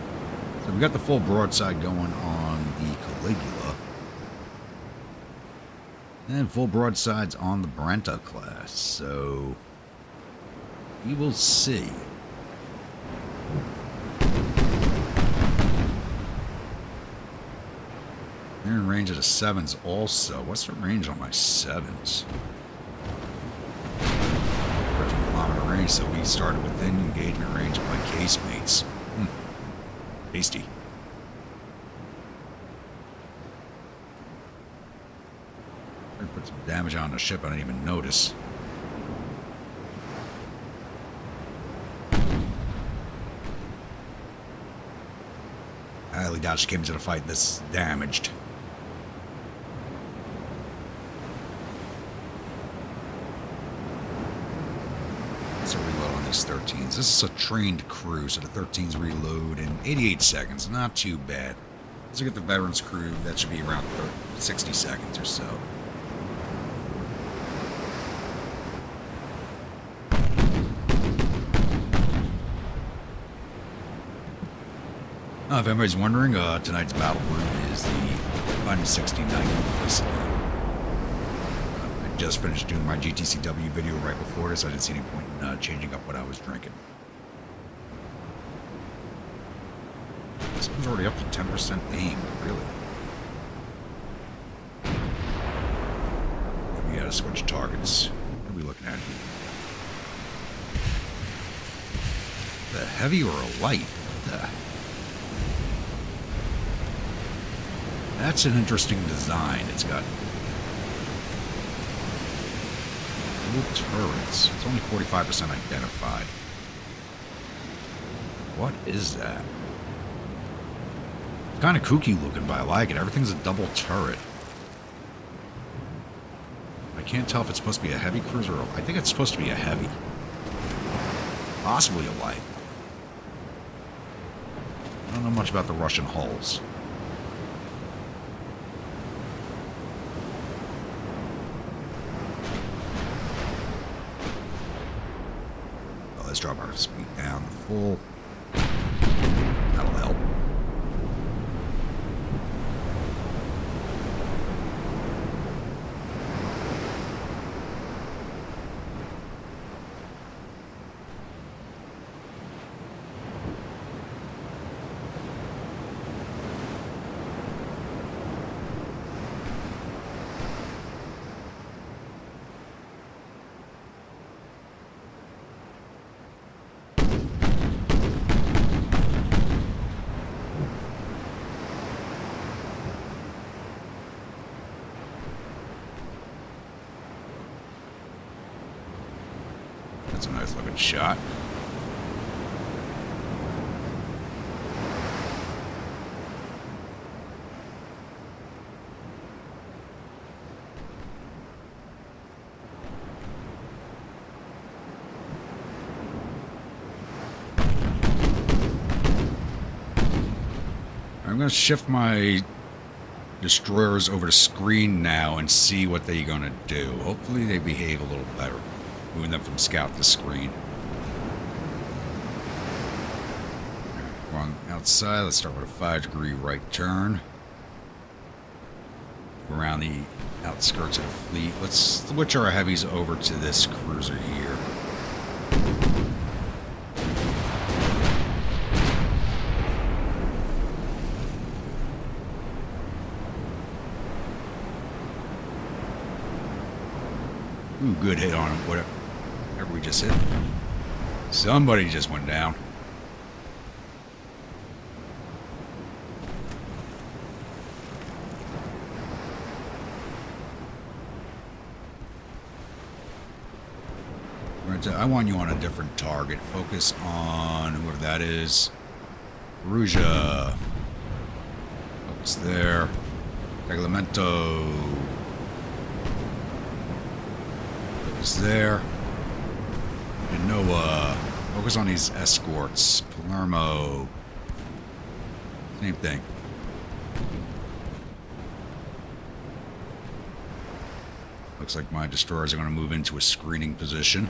So we've got the full broadside going on the Caligula. And full broadsides on the Brenta class, so we will see. They're in range of the 7s also. What's the range on my 7s? 13-kilometer range, so we started within engagement range of my casemates. Tasty. Put some damage on the ship I didn't even notice. I highly doubt she came into the fight this damaged. Let's reload on these 13s. This is a trained crew, so the 13s reload in 88 seconds. Not too bad. Let's look at the veterans crew. That should be around 60 seconds or so. If anybody's wondering, tonight's battle group is the 169th. I just finished doing my GTCW video right before this. I didn't see any point in changing up what I was drinking. This one's already up to 10% aim, really. We gotta switch targets. What are we looking at here? The heavy or a light? That's an interesting design. It's got dual turrets. It's only 45% identified. What is that? Kind of kooky looking, but I like it. Everything's a double turret. I can't tell if it's supposed to be a heavy cruiser or... I think it's supposed to be a heavy. Possibly a light. I don't know much about the Russian hulls. Well, let's drop our speed down to full. That'll help. That's a nice looking shot. I'm going to shift my destroyers over to screen now and see what they're going to do. Hopefully they behave a little better. Moving them from scout to screen. We're on outside. Let's start with a 5-degree right turn. Around the outskirts of the fleet. Let's switch our heavies over to this cruiser here. Ooh, good hit on him. Whatever we just hit. Somebody just went down. I want you on a different target. Focus on whoever that is. Perugia. Focus there. Reglamento. Focus there. Noah. Focus on these escorts. Palermo. Same thing. Looks like my destroyers are going to move into a screening position.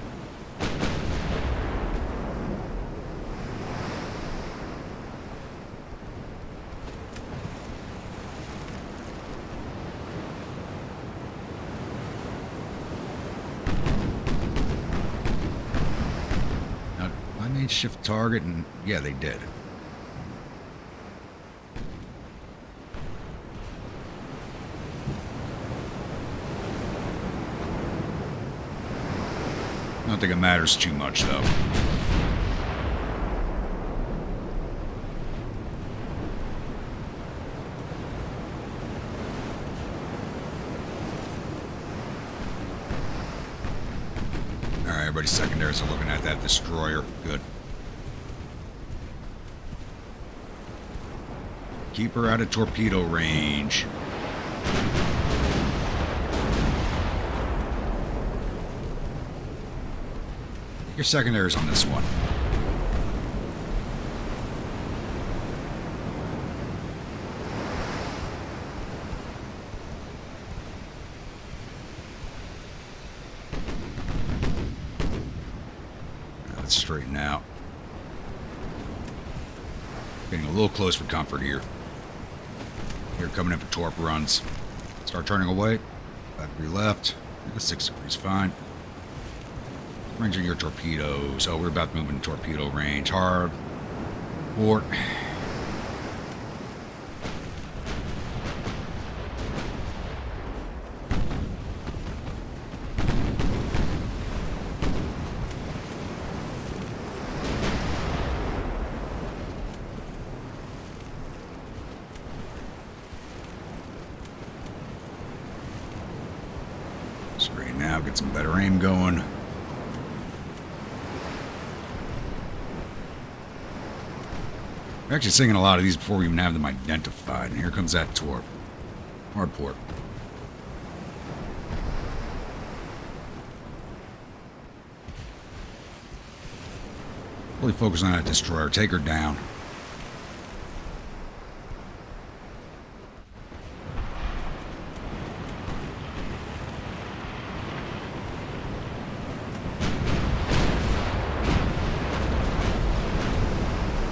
Now, I made shift target, and yeah, they did. I don't think it matters too much, though. Alright, everybody's secondaries are looking at that destroyer. Good. Keep her out of torpedo range. Your secondaries on this one. Now let's straighten out. Getting a little close for comfort here. Here coming in for torp runs. Start turning away. 5 degree left. 6 degrees fine. Range of your torpedoes. Oh, we're about to move into torpedo range. Hard. Port. Straighten out. Get some better aim going. We're actually singing a lot of these before we even have them identified. And here comes that torp. Hardport. Really focus on that destroyer. Take her down.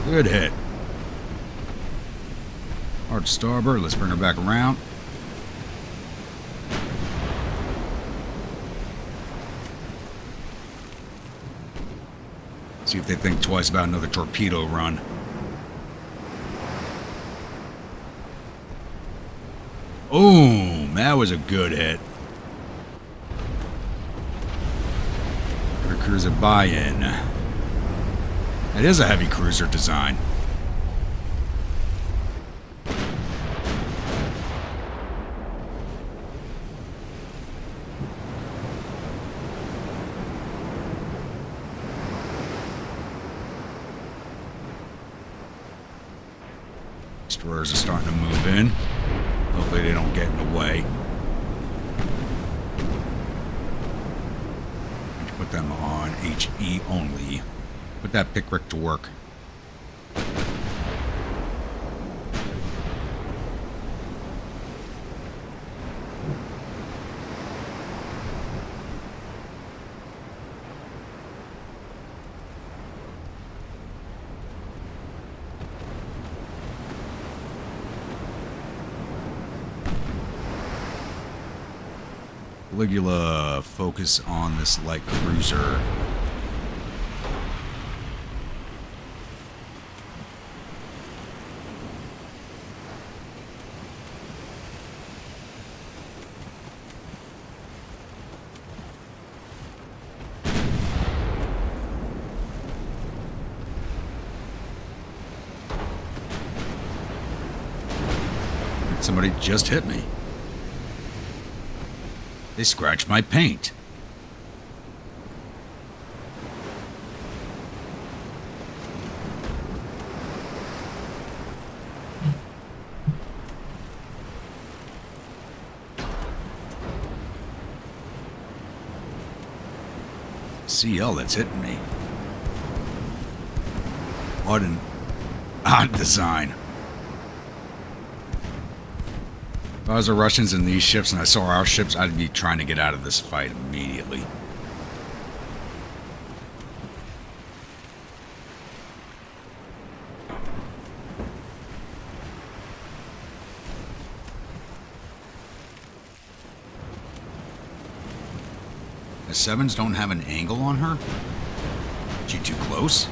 Good hit. Hard starboard. Let's bring her back around. See if they think twice about another torpedo run. Boom! That was a good hit. Her cruiser buy-in. It is a heavy cruiser design. Destroyers are starting to move in. Hopefully they don't get in the way. Put them on HE only. Put that Pickrick to work. Caligula, focus on this light cruiser. Somebody just hit me. They scratched my paint. CL that's hitting me. What an odd design. If I was the Russians in these ships and I saw our ships, I'd be trying to get out of this fight immediately. The sevens don't have an angle on her? Is she too close?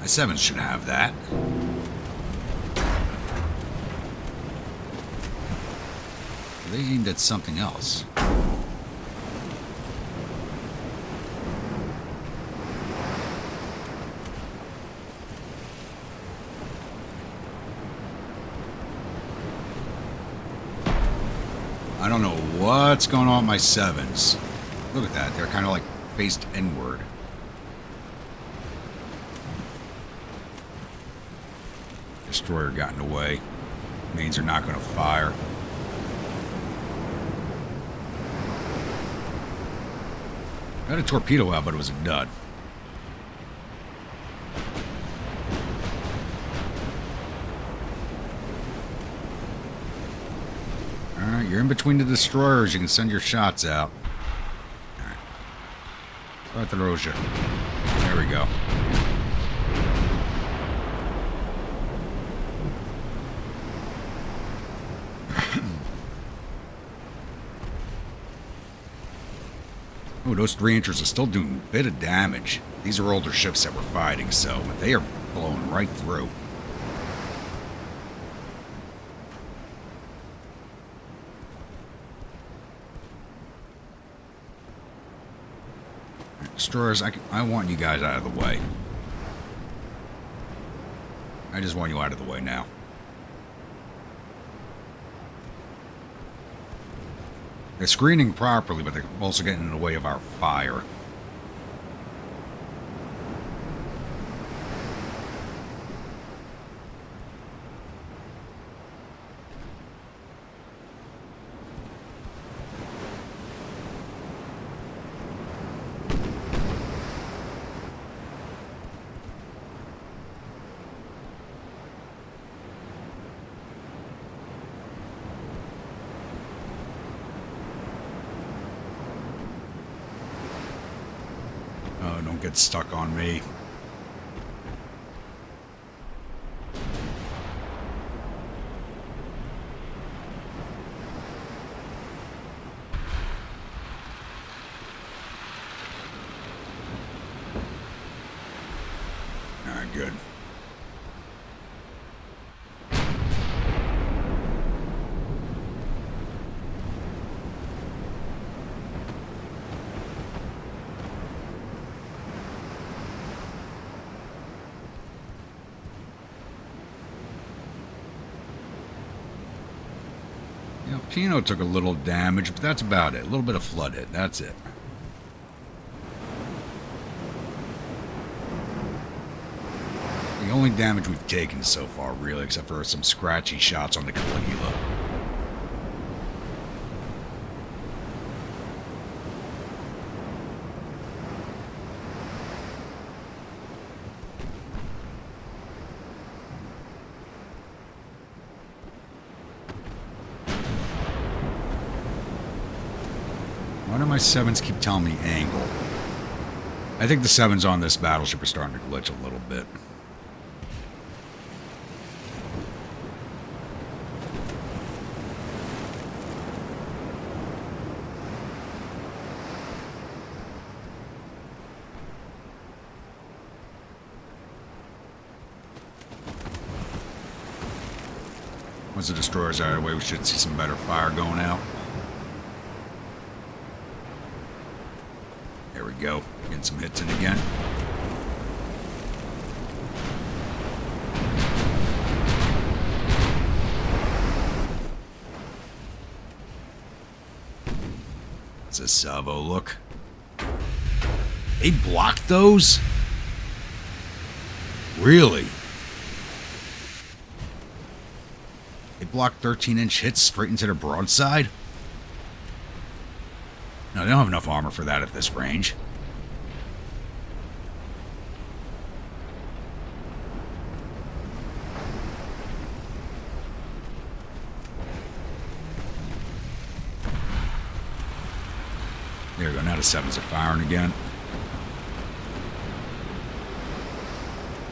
My sevens should have that. They aimed at something else. I don't know what's going on with my sevens. Look at that. They're kind of like faced inward. Destroyer got in the way. Mains are not going to fire. I had a torpedo out, but it was a dud. Alright, you're in between the destroyers. You can send your shots out. Alright. Bartharosha. There we go. Oh, those 3-inchers are still doing a bit of damage. These are older ships that we're fighting, so they are blowing right through. Destroyers, I want you guys out of the way. I just want you out of the way now. They're screening properly, but they're also getting in the way of our fire. Oh, don't get stuck on me. All right, good. You know, Pino took a little damage, but that's about it. A little bit of flood hit. That's it. The only damage we've taken so far, really, except for some scratchy shots on the Caligula. Why do my 7s keep telling me angle? I think the 7s on this battleship are starting to glitch a little bit. Once the destroyer's out of the way, we should see some better fire going out. There we go. Getting some hits in again. That's a salvo look. They blocked those? Really? They blocked 13-inch hits straight into their broadside? No, they don't have enough armor for that at this range. There we go, now the 7s are firing again.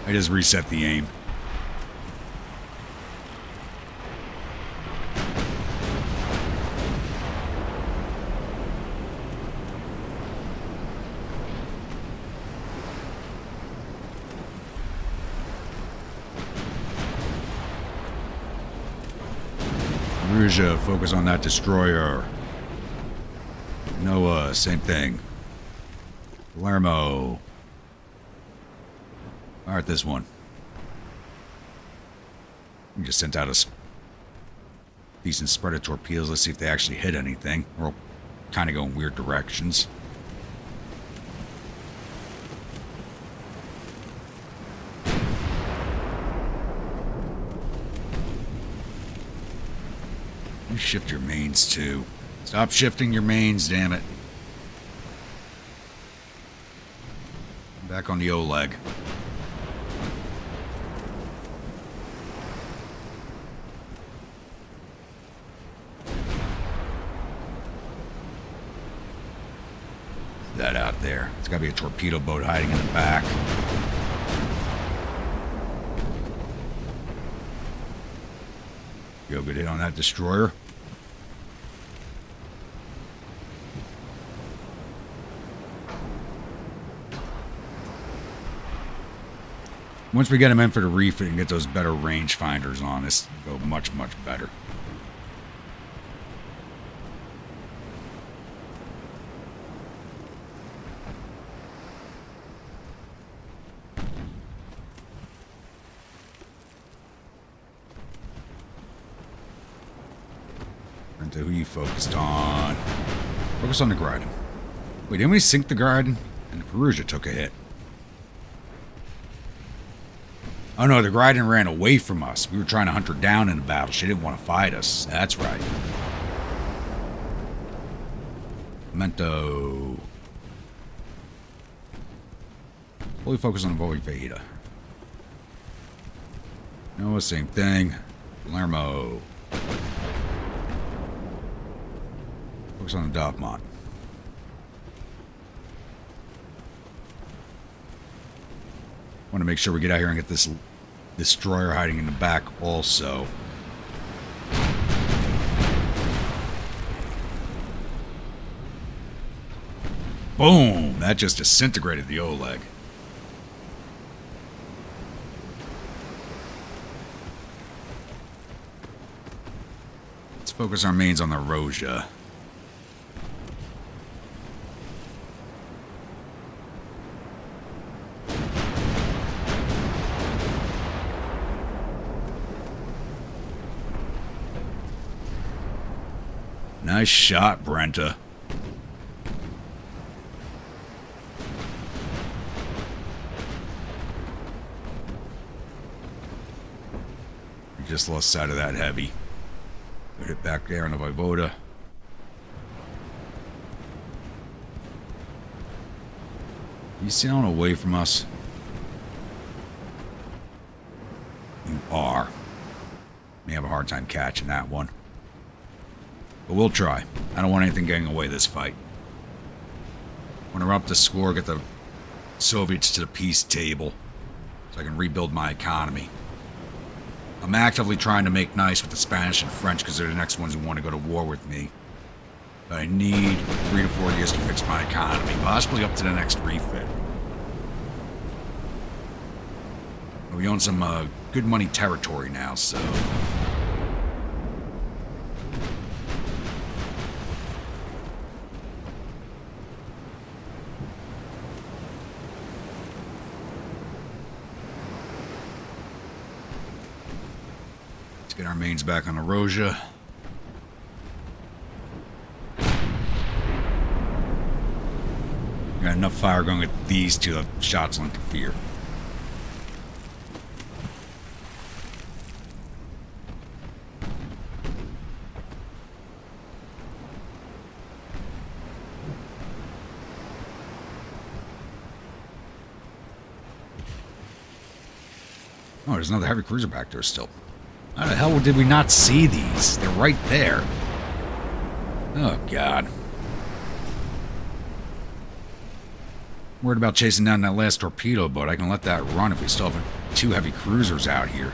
I just reset the aim. Rouge, focus on that destroyer. Noah, same thing. Palermo. Alright, this one. We just sent out a decent spread of torpedoes. Let's see if they actually hit anything. We're all kind of going weird directions. You shift your mains too. Stop shifting your mains, damn it. Back on the O-leg. That out there. It's gotta be a torpedo boat hiding in the back. Go good hit on that destroyer. Once we get them in for the refit and get those better range finders on, this will go much, much better. Into who you focused on. Focus on the Gridon. Wait, didn't we sink the Gridon? And the Perugia took a hit. Oh no, the Gridon ran away from us. We were trying to hunt her down in the battle. She didn't want to fight us. That's right. Memento. Fully focus on the Void Veda. Noah, same thing. Palermo. Focus on the Dothmont. Want to make sure we get out here and get this destroyer hiding in the back also. Boom! That just disintegrated the Oleg. Let's focus our mains on the Roja. Nice shot, Brenta. We just lost sight of that heavy. Put it back there on the Voivode. You sailing away from us? You are. May have a hard time catching that one. But we'll try. I don't want anything getting away this fight. I want to up the score, get the Soviets to the peace table, so I can rebuild my economy. I'm actively trying to make nice with the Spanish and French because they're the next ones who want to go to war with me. But I need 3 to 4 years to fix my economy, possibly up to the next refit. We own some good money territory now, so... Get our mains back on the Roja. Got enough fire going at these two that shots will interfere. Oh, there's another heavy cruiser back there still. How the hell did we not see these? They're right there. Oh, God. Worried about chasing down that last torpedo boat. I can let that run if we still have 2 heavy cruisers out here.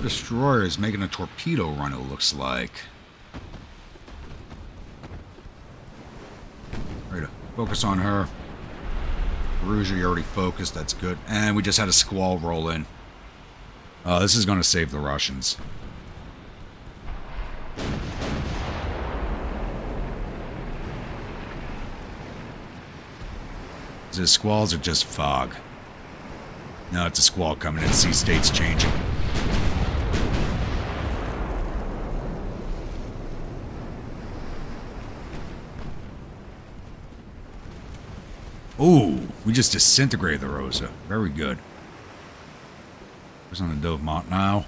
Destroyer is making a torpedo run, it looks like. Ready to focus on her. Perugia, you already focused, that's good. And we just had a squall roll in. This is going to save the Russians. Is it squalls or just fog? No, it's a squall coming in. Sea state's changing. Ooh, we just disintegrated the Rosa. Very good. Who's on the Dothmont now?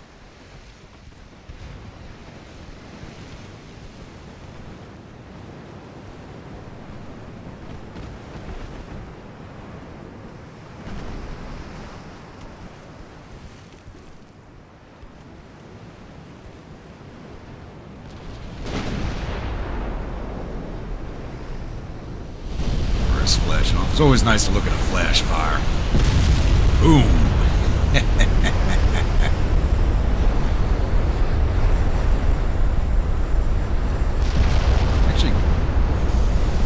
Flashing off. It's always nice to look at a flash fire. Boom. Actually,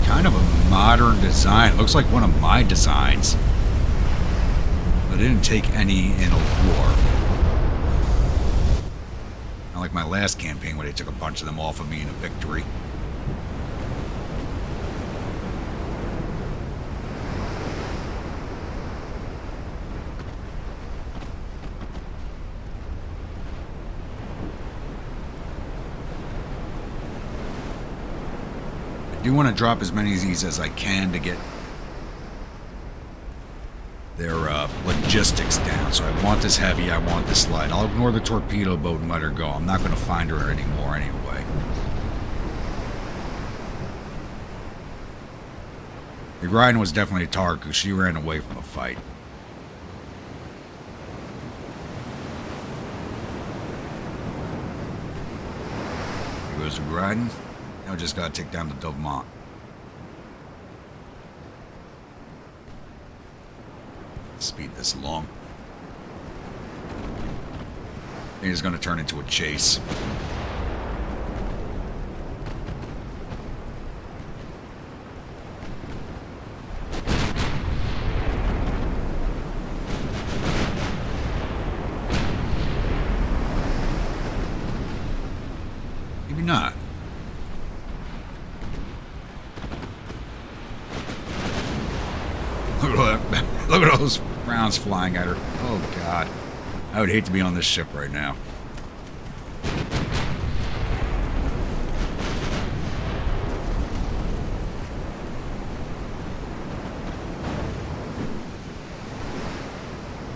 kind of a modern design. It looks like one of my designs. But I didn't take any in a war. like my last campaign where they took a bunch of them off of me in a victory. I do want to drop as many of these as I can to get their logistics down. So I want this heavy, I want this light. I'll ignore the torpedo boat and let her go. I'm not going to find her anymore anyway. The Ryan was definitely a target because she ran away from the fight. Here goes the Ryan. Now we just got to take down the Dovemont. Speed this along. I think it's going to turn into a chase. Maybe not. Look at those rounds flying at her. Oh, God. I would hate to be on this ship right now.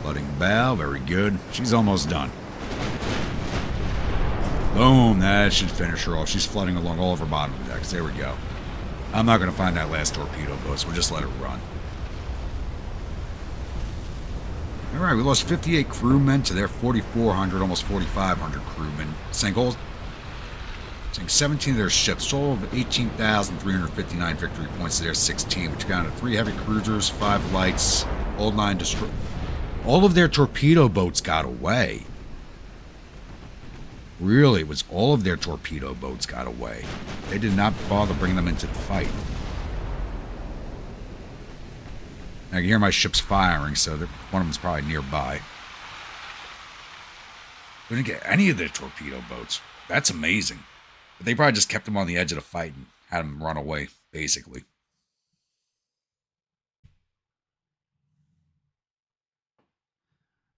Flooding bow. Very good. She's almost done. Boom. That should finish her off. She's flooding along all of her bottom decks. There we go. I'm not going to find that last torpedo boat, so we'll just let it run. Alright, we lost 58 crewmen to their 4,400, almost 4,500 crewmen. Sank 17 of their ships, total of 18,359 victory points to their 16, which accounted for 3 heavy cruisers, 5 lights, all 9 destroyed. All of their torpedo boats got away. Really, it was all of their torpedo boats got away. They did not bother bringing them into the fight. I can hear my ships firing, so one of them's probably nearby. We didn't get any of their torpedo boats. That's amazing. But they probably just kept them on the edge of the fight and had them run away, basically.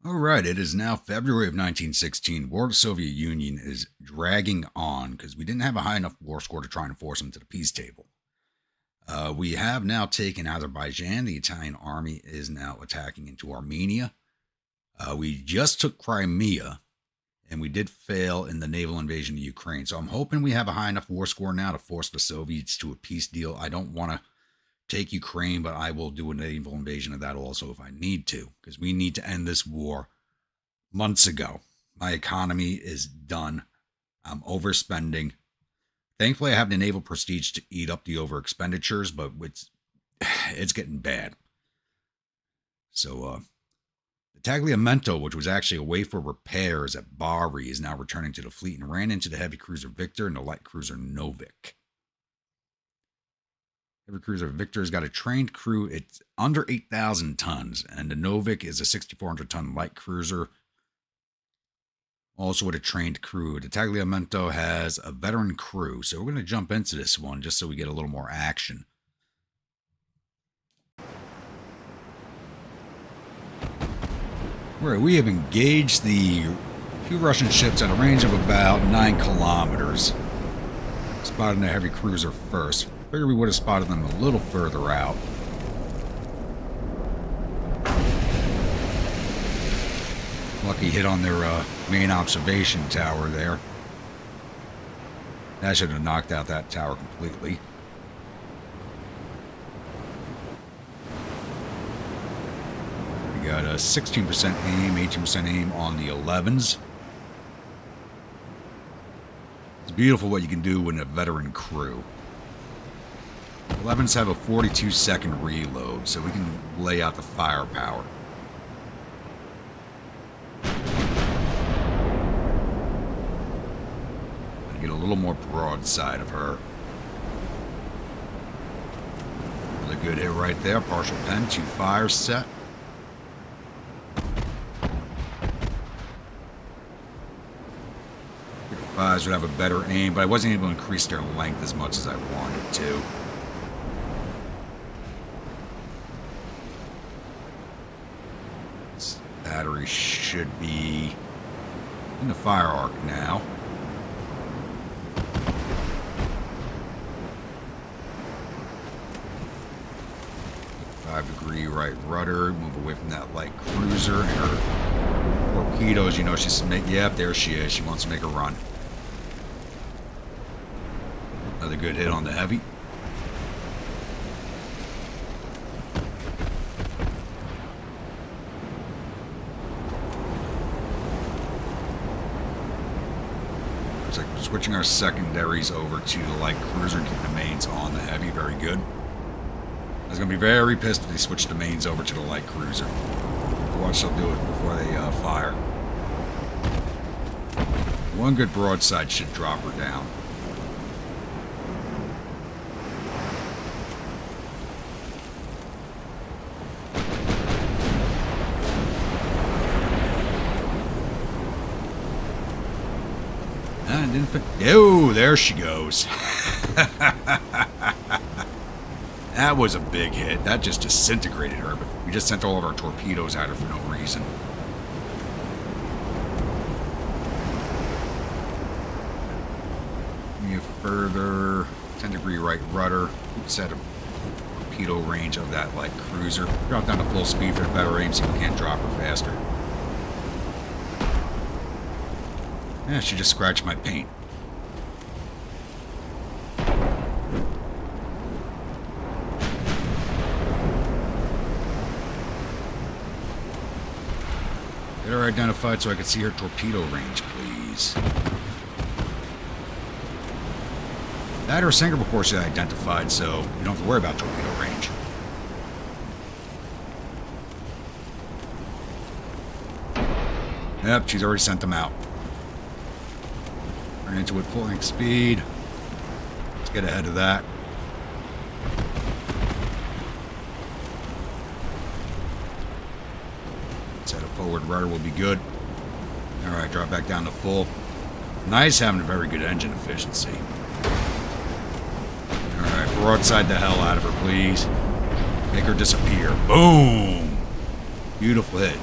Alright, it is now February of 1916. War with the Soviet Union is dragging on because we didn't have a high enough war score to try and force them to the peace table. We have now taken Azerbaijan. The Italian army is now attacking into Armenia. We just took Crimea, and we did fail in the naval invasion of Ukraine. So I'm hoping we have a high enough war score now to force the Soviets to a peace deal. I don't want to take Ukraine, but I will do a naval invasion of that also if I need to, because we need to end this war months ago. My economy is done. I'm overspending. Thankfully, I have the naval prestige to eat up the over expenditures, but it's getting bad. So, the Tagliamento, which was actually away for repairs at Bari, is now returning to the fleet and ran into the heavy cruiser Victor and the light cruiser Novik. Heavy cruiser Victor has got a trained crew. It's under 8,000 tons, and the Novik is a 6,400-ton light cruiser. Also with a trained crew. The Tagliamento has a veteran crew, so we're going to jump into this one just so we get a little more action. Right, we have engaged the 2 Russian ships at a range of about 9 kilometers. Spotting the heavy cruiser first. Figured we would have spotted them a little further out. Lucky hit on their main observation tower there. That should have knocked out that tower completely. We got a 16% aim, 18% aim on the 11s. It's beautiful what you can do with a veteran crew. 11s have a 42-second reload, so we can lay out the firepower. Get a little more broadside of her. Another good hit right there. Partial pen, 2 fires set. T-35s would have a better aim, but I wasn't able to increase their length as much as I wanted to. This battery should be in the fire arc now. 5-degree right rudder. Move away from that light cruiser. And her torpedoes, you know, she's yep, there she is. She wants to make a run. Another good hit on the heavy. Looks like we're switching our secondaries over to the light cruiser and keep the mains on the heavy. Very good. I was going to be very pissed if they switched the mains over to the light cruiser. Watch they'll do it before they fire. One good broadside should drop her down. And didn't fit. Oh, there she goes. That was a big hit. That just disintegrated her, but we just sent all of our torpedoes at her for no reason. Give me a further 10-degree right rudder. Set a torpedo range of that light cruiser. Drop down to full speed for the better aim so we can't drop her faster. Yeah, she just scratched my paint. Get her identified so I can see her torpedo range, please. That or sink her before she's identified, so you don't have to worry about torpedo range. Yep, she's already sent them out. Turn into it full length speed. Let's get ahead of that. Set a forward rudder will be good. Alright, drop back down to full. Nice having a very good engine efficiency. Alright, broadside the hell out of her, please. Make her disappear. Boom! Beautiful hit.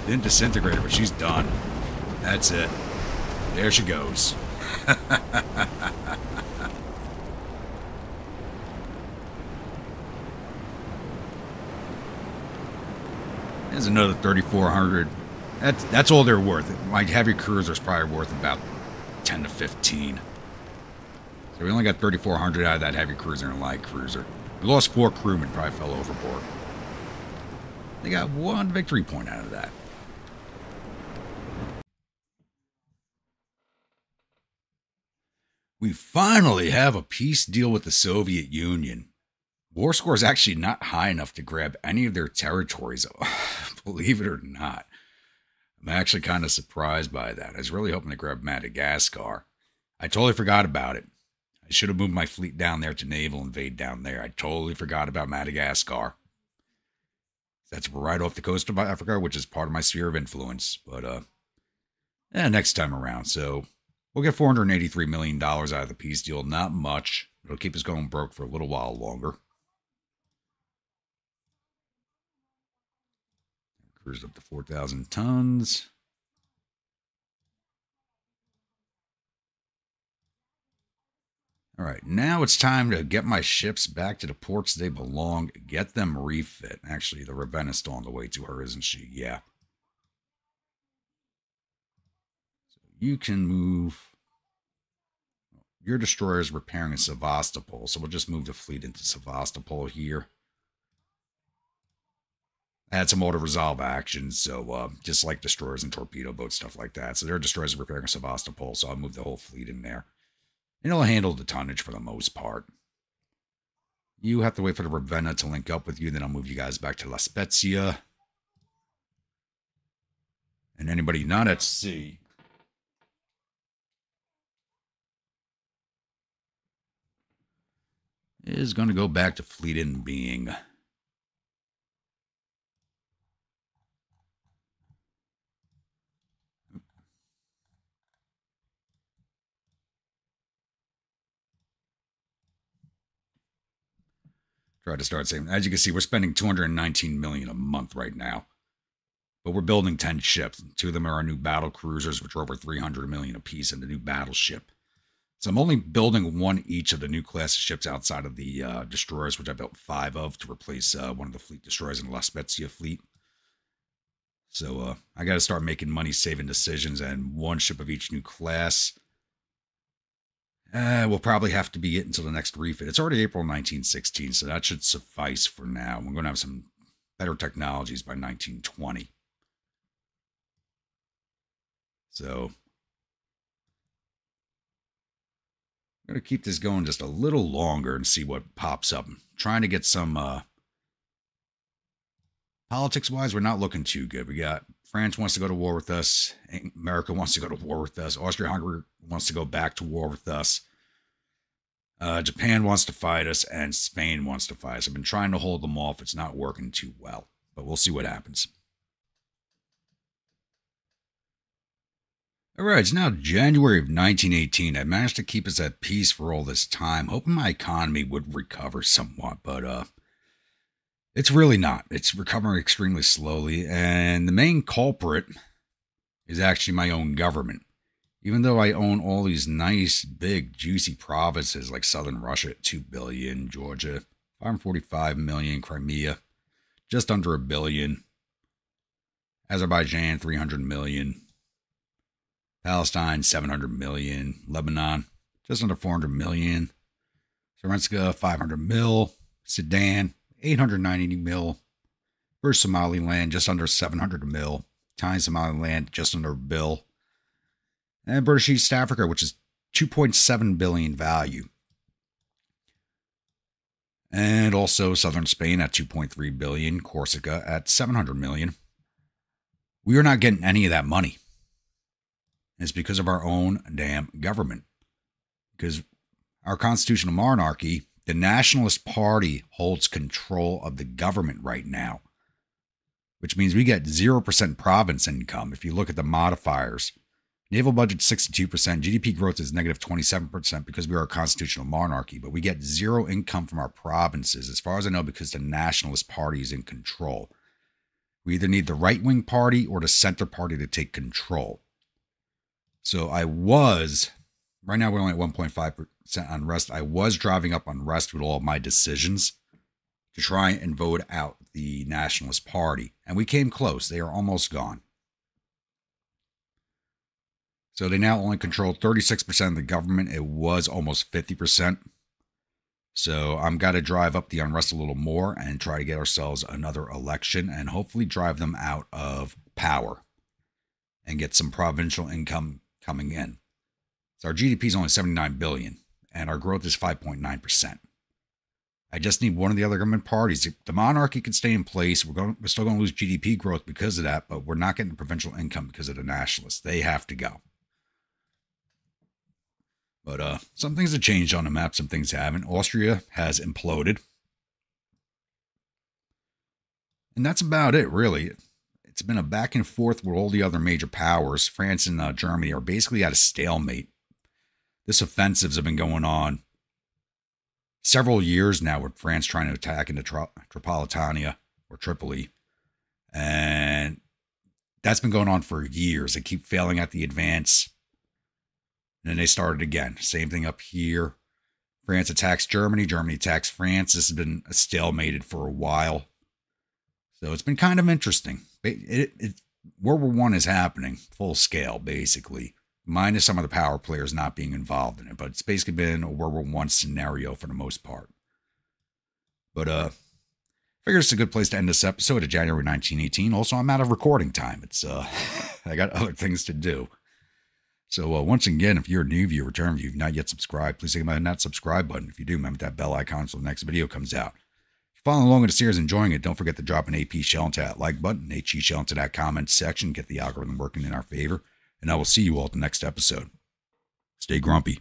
Didn't disintegrate her, but she's done. That's it. There she goes. There's another 3,400. That's all they're worth. My heavy cruiser's probably worth about 10 to 15. So we only got 3,400 out of that heavy cruiser and light cruiser. We lost 4 crewmen, probably fell overboard. They got 1 victory point out of that. We finally have a peace deal with the Soviet Union. War score is actually not high enough to grab any of their territories, believe it or not. I'm actually kind of surprised by that. I was really hoping to grab Madagascar. I totally forgot about it. I should have moved my fleet down there to naval invade down there. I totally forgot about Madagascar. That's right off the coast of Africa, which is part of my sphere of influence. But, next time around. So, we'll get $483 million out of the peace deal. Not much. It'll keep us going broke for a little while longer. Cruised up to 4,000 tons. All right, now it's time to get my ships back to the ports they belong. Get them refit. Actually, the Ravenna's still on the way to her, isn't she? Yeah. So you can move. Your destroyer is repairing in Sevastopol, so we'll just move the fleet into Sevastopol here. I had some auto-resolve actions, so just like destroyers and torpedo boats, stuff like that. So their destroyers are repairing in Sevastopol, so I'll move the whole fleet in there. And it'll handle the tonnage for the most part. You have to wait for the Ravenna to link up with you, then I'll move you guys back to La Spezia. And anybody not at sea is going to go back to fleet in being. Try to start saving. As you can see, we're spending $219 million a month right now. But we're building 10 ships. 2 of them are our new battle cruisers, which are over $300 million apiece, and the new battleship. So I'm only building one each of the new class of ships outside of the destroyers, which I built 5 of to replace one of the fleet destroyers in the La Spezia fleet. So I got to start making money-saving decisions, and one ship of each new class. We'll probably have to be it until the next refit. It's already April 1916, so that should suffice for now. We're going to have some better technologies by 1920. So I'm going to keep this going just a little longer and see what pops up. I'm trying to get some politics-wise, we're not looking too good. We got France wants to go to war with us. America wants to go to war with us. Austria-Hungary wants to go back to war with us. Japan wants to fight us, and Spain wants to fight us. I've been trying to hold them off. It's not working too well, but we'll see what happens. All right, it's now January of 1918. I managed to keep us at peace for all this time, hoping my economy would recover somewhat, but it's really not. It's recovering extremely slowly, and the main culprit is actually my own government. Even though I own all these nice, big, juicy provinces like southern Russia at $2 billion, Georgia, $545 million, Crimea, just under $1 billion, Azerbaijan, $300 million, Palestine, $700 million, Lebanon, just under $400 million, Sarenska, $500 mil, Sudan, $890 mil, British Somaliland, just under $700 mil, Italian Somaliland, just under $1 billion, and British East Africa, which is $2.7 billion value. And also southern Spain at $2.3 billion, Corsica at $700 million. We are not getting any of that money. It's because of our own damn government. Because our constitutional monarchy, the Nationalist Party holds control of the government right now, which means we get 0% province income. If you look at the modifiers, naval budget 62%, GDP growth is negative 27% because we are a constitutional monarchy, but we get 0 income from our provinces, as far as I know, because the Nationalist Party is in control. We either need the right-wing party or the center party to take control. So right now we're only at 1.5% unrest. I was driving up unrest with all of my decisions to try and vote out the Nationalist Party, and we came close. They are almost gone. So they now only control 36% of the government. It was almost 50%. So I'm got to drive up the unrest a little more and try to get ourselves another election and hopefully drive them out of power and get some provincial income coming in. So our GDP is only $79 billion and our growth is 5.9%. I just need one of the other government parties. The monarchy can stay in place. We're still going to lose GDP growth because of that, but we're not getting the provincial income because of the nationalists. They have to go. But some things have changed on the map, some things haven't. Austria has imploded. And that's about it, really. It's been a back and forth with all the other major powers. France and Germany are basically at a stalemate. This offensives have been going on several years now, with France trying to attack into Tripolitania or Tripoli. And that's been going on for years. They keep failing at the advance. And then they started again. Same thing up here. France attacks Germany. Germany attacks France. This has been stalemated for a while. So it's been kind of interesting. World War I is happening full scale, basically. Minus some of the power players not being involved in it. But it's basically been a World War I scenario for the most part. But I figure it's a good place to end this episode of January 1918. Also, I'm out of recording time. It's I got other things to do. So once again, if you're a new viewer, return viewer, you've not yet subscribed, please click on that subscribe button. If you do, remember that bell icon so the next video comes out. If you're following along with the series, enjoying it, don't forget to drop an AP shell into that like button, an HE shell into that comment section, get the algorithm working in our favor, and I will see you all at the next episode. Stay grumpy.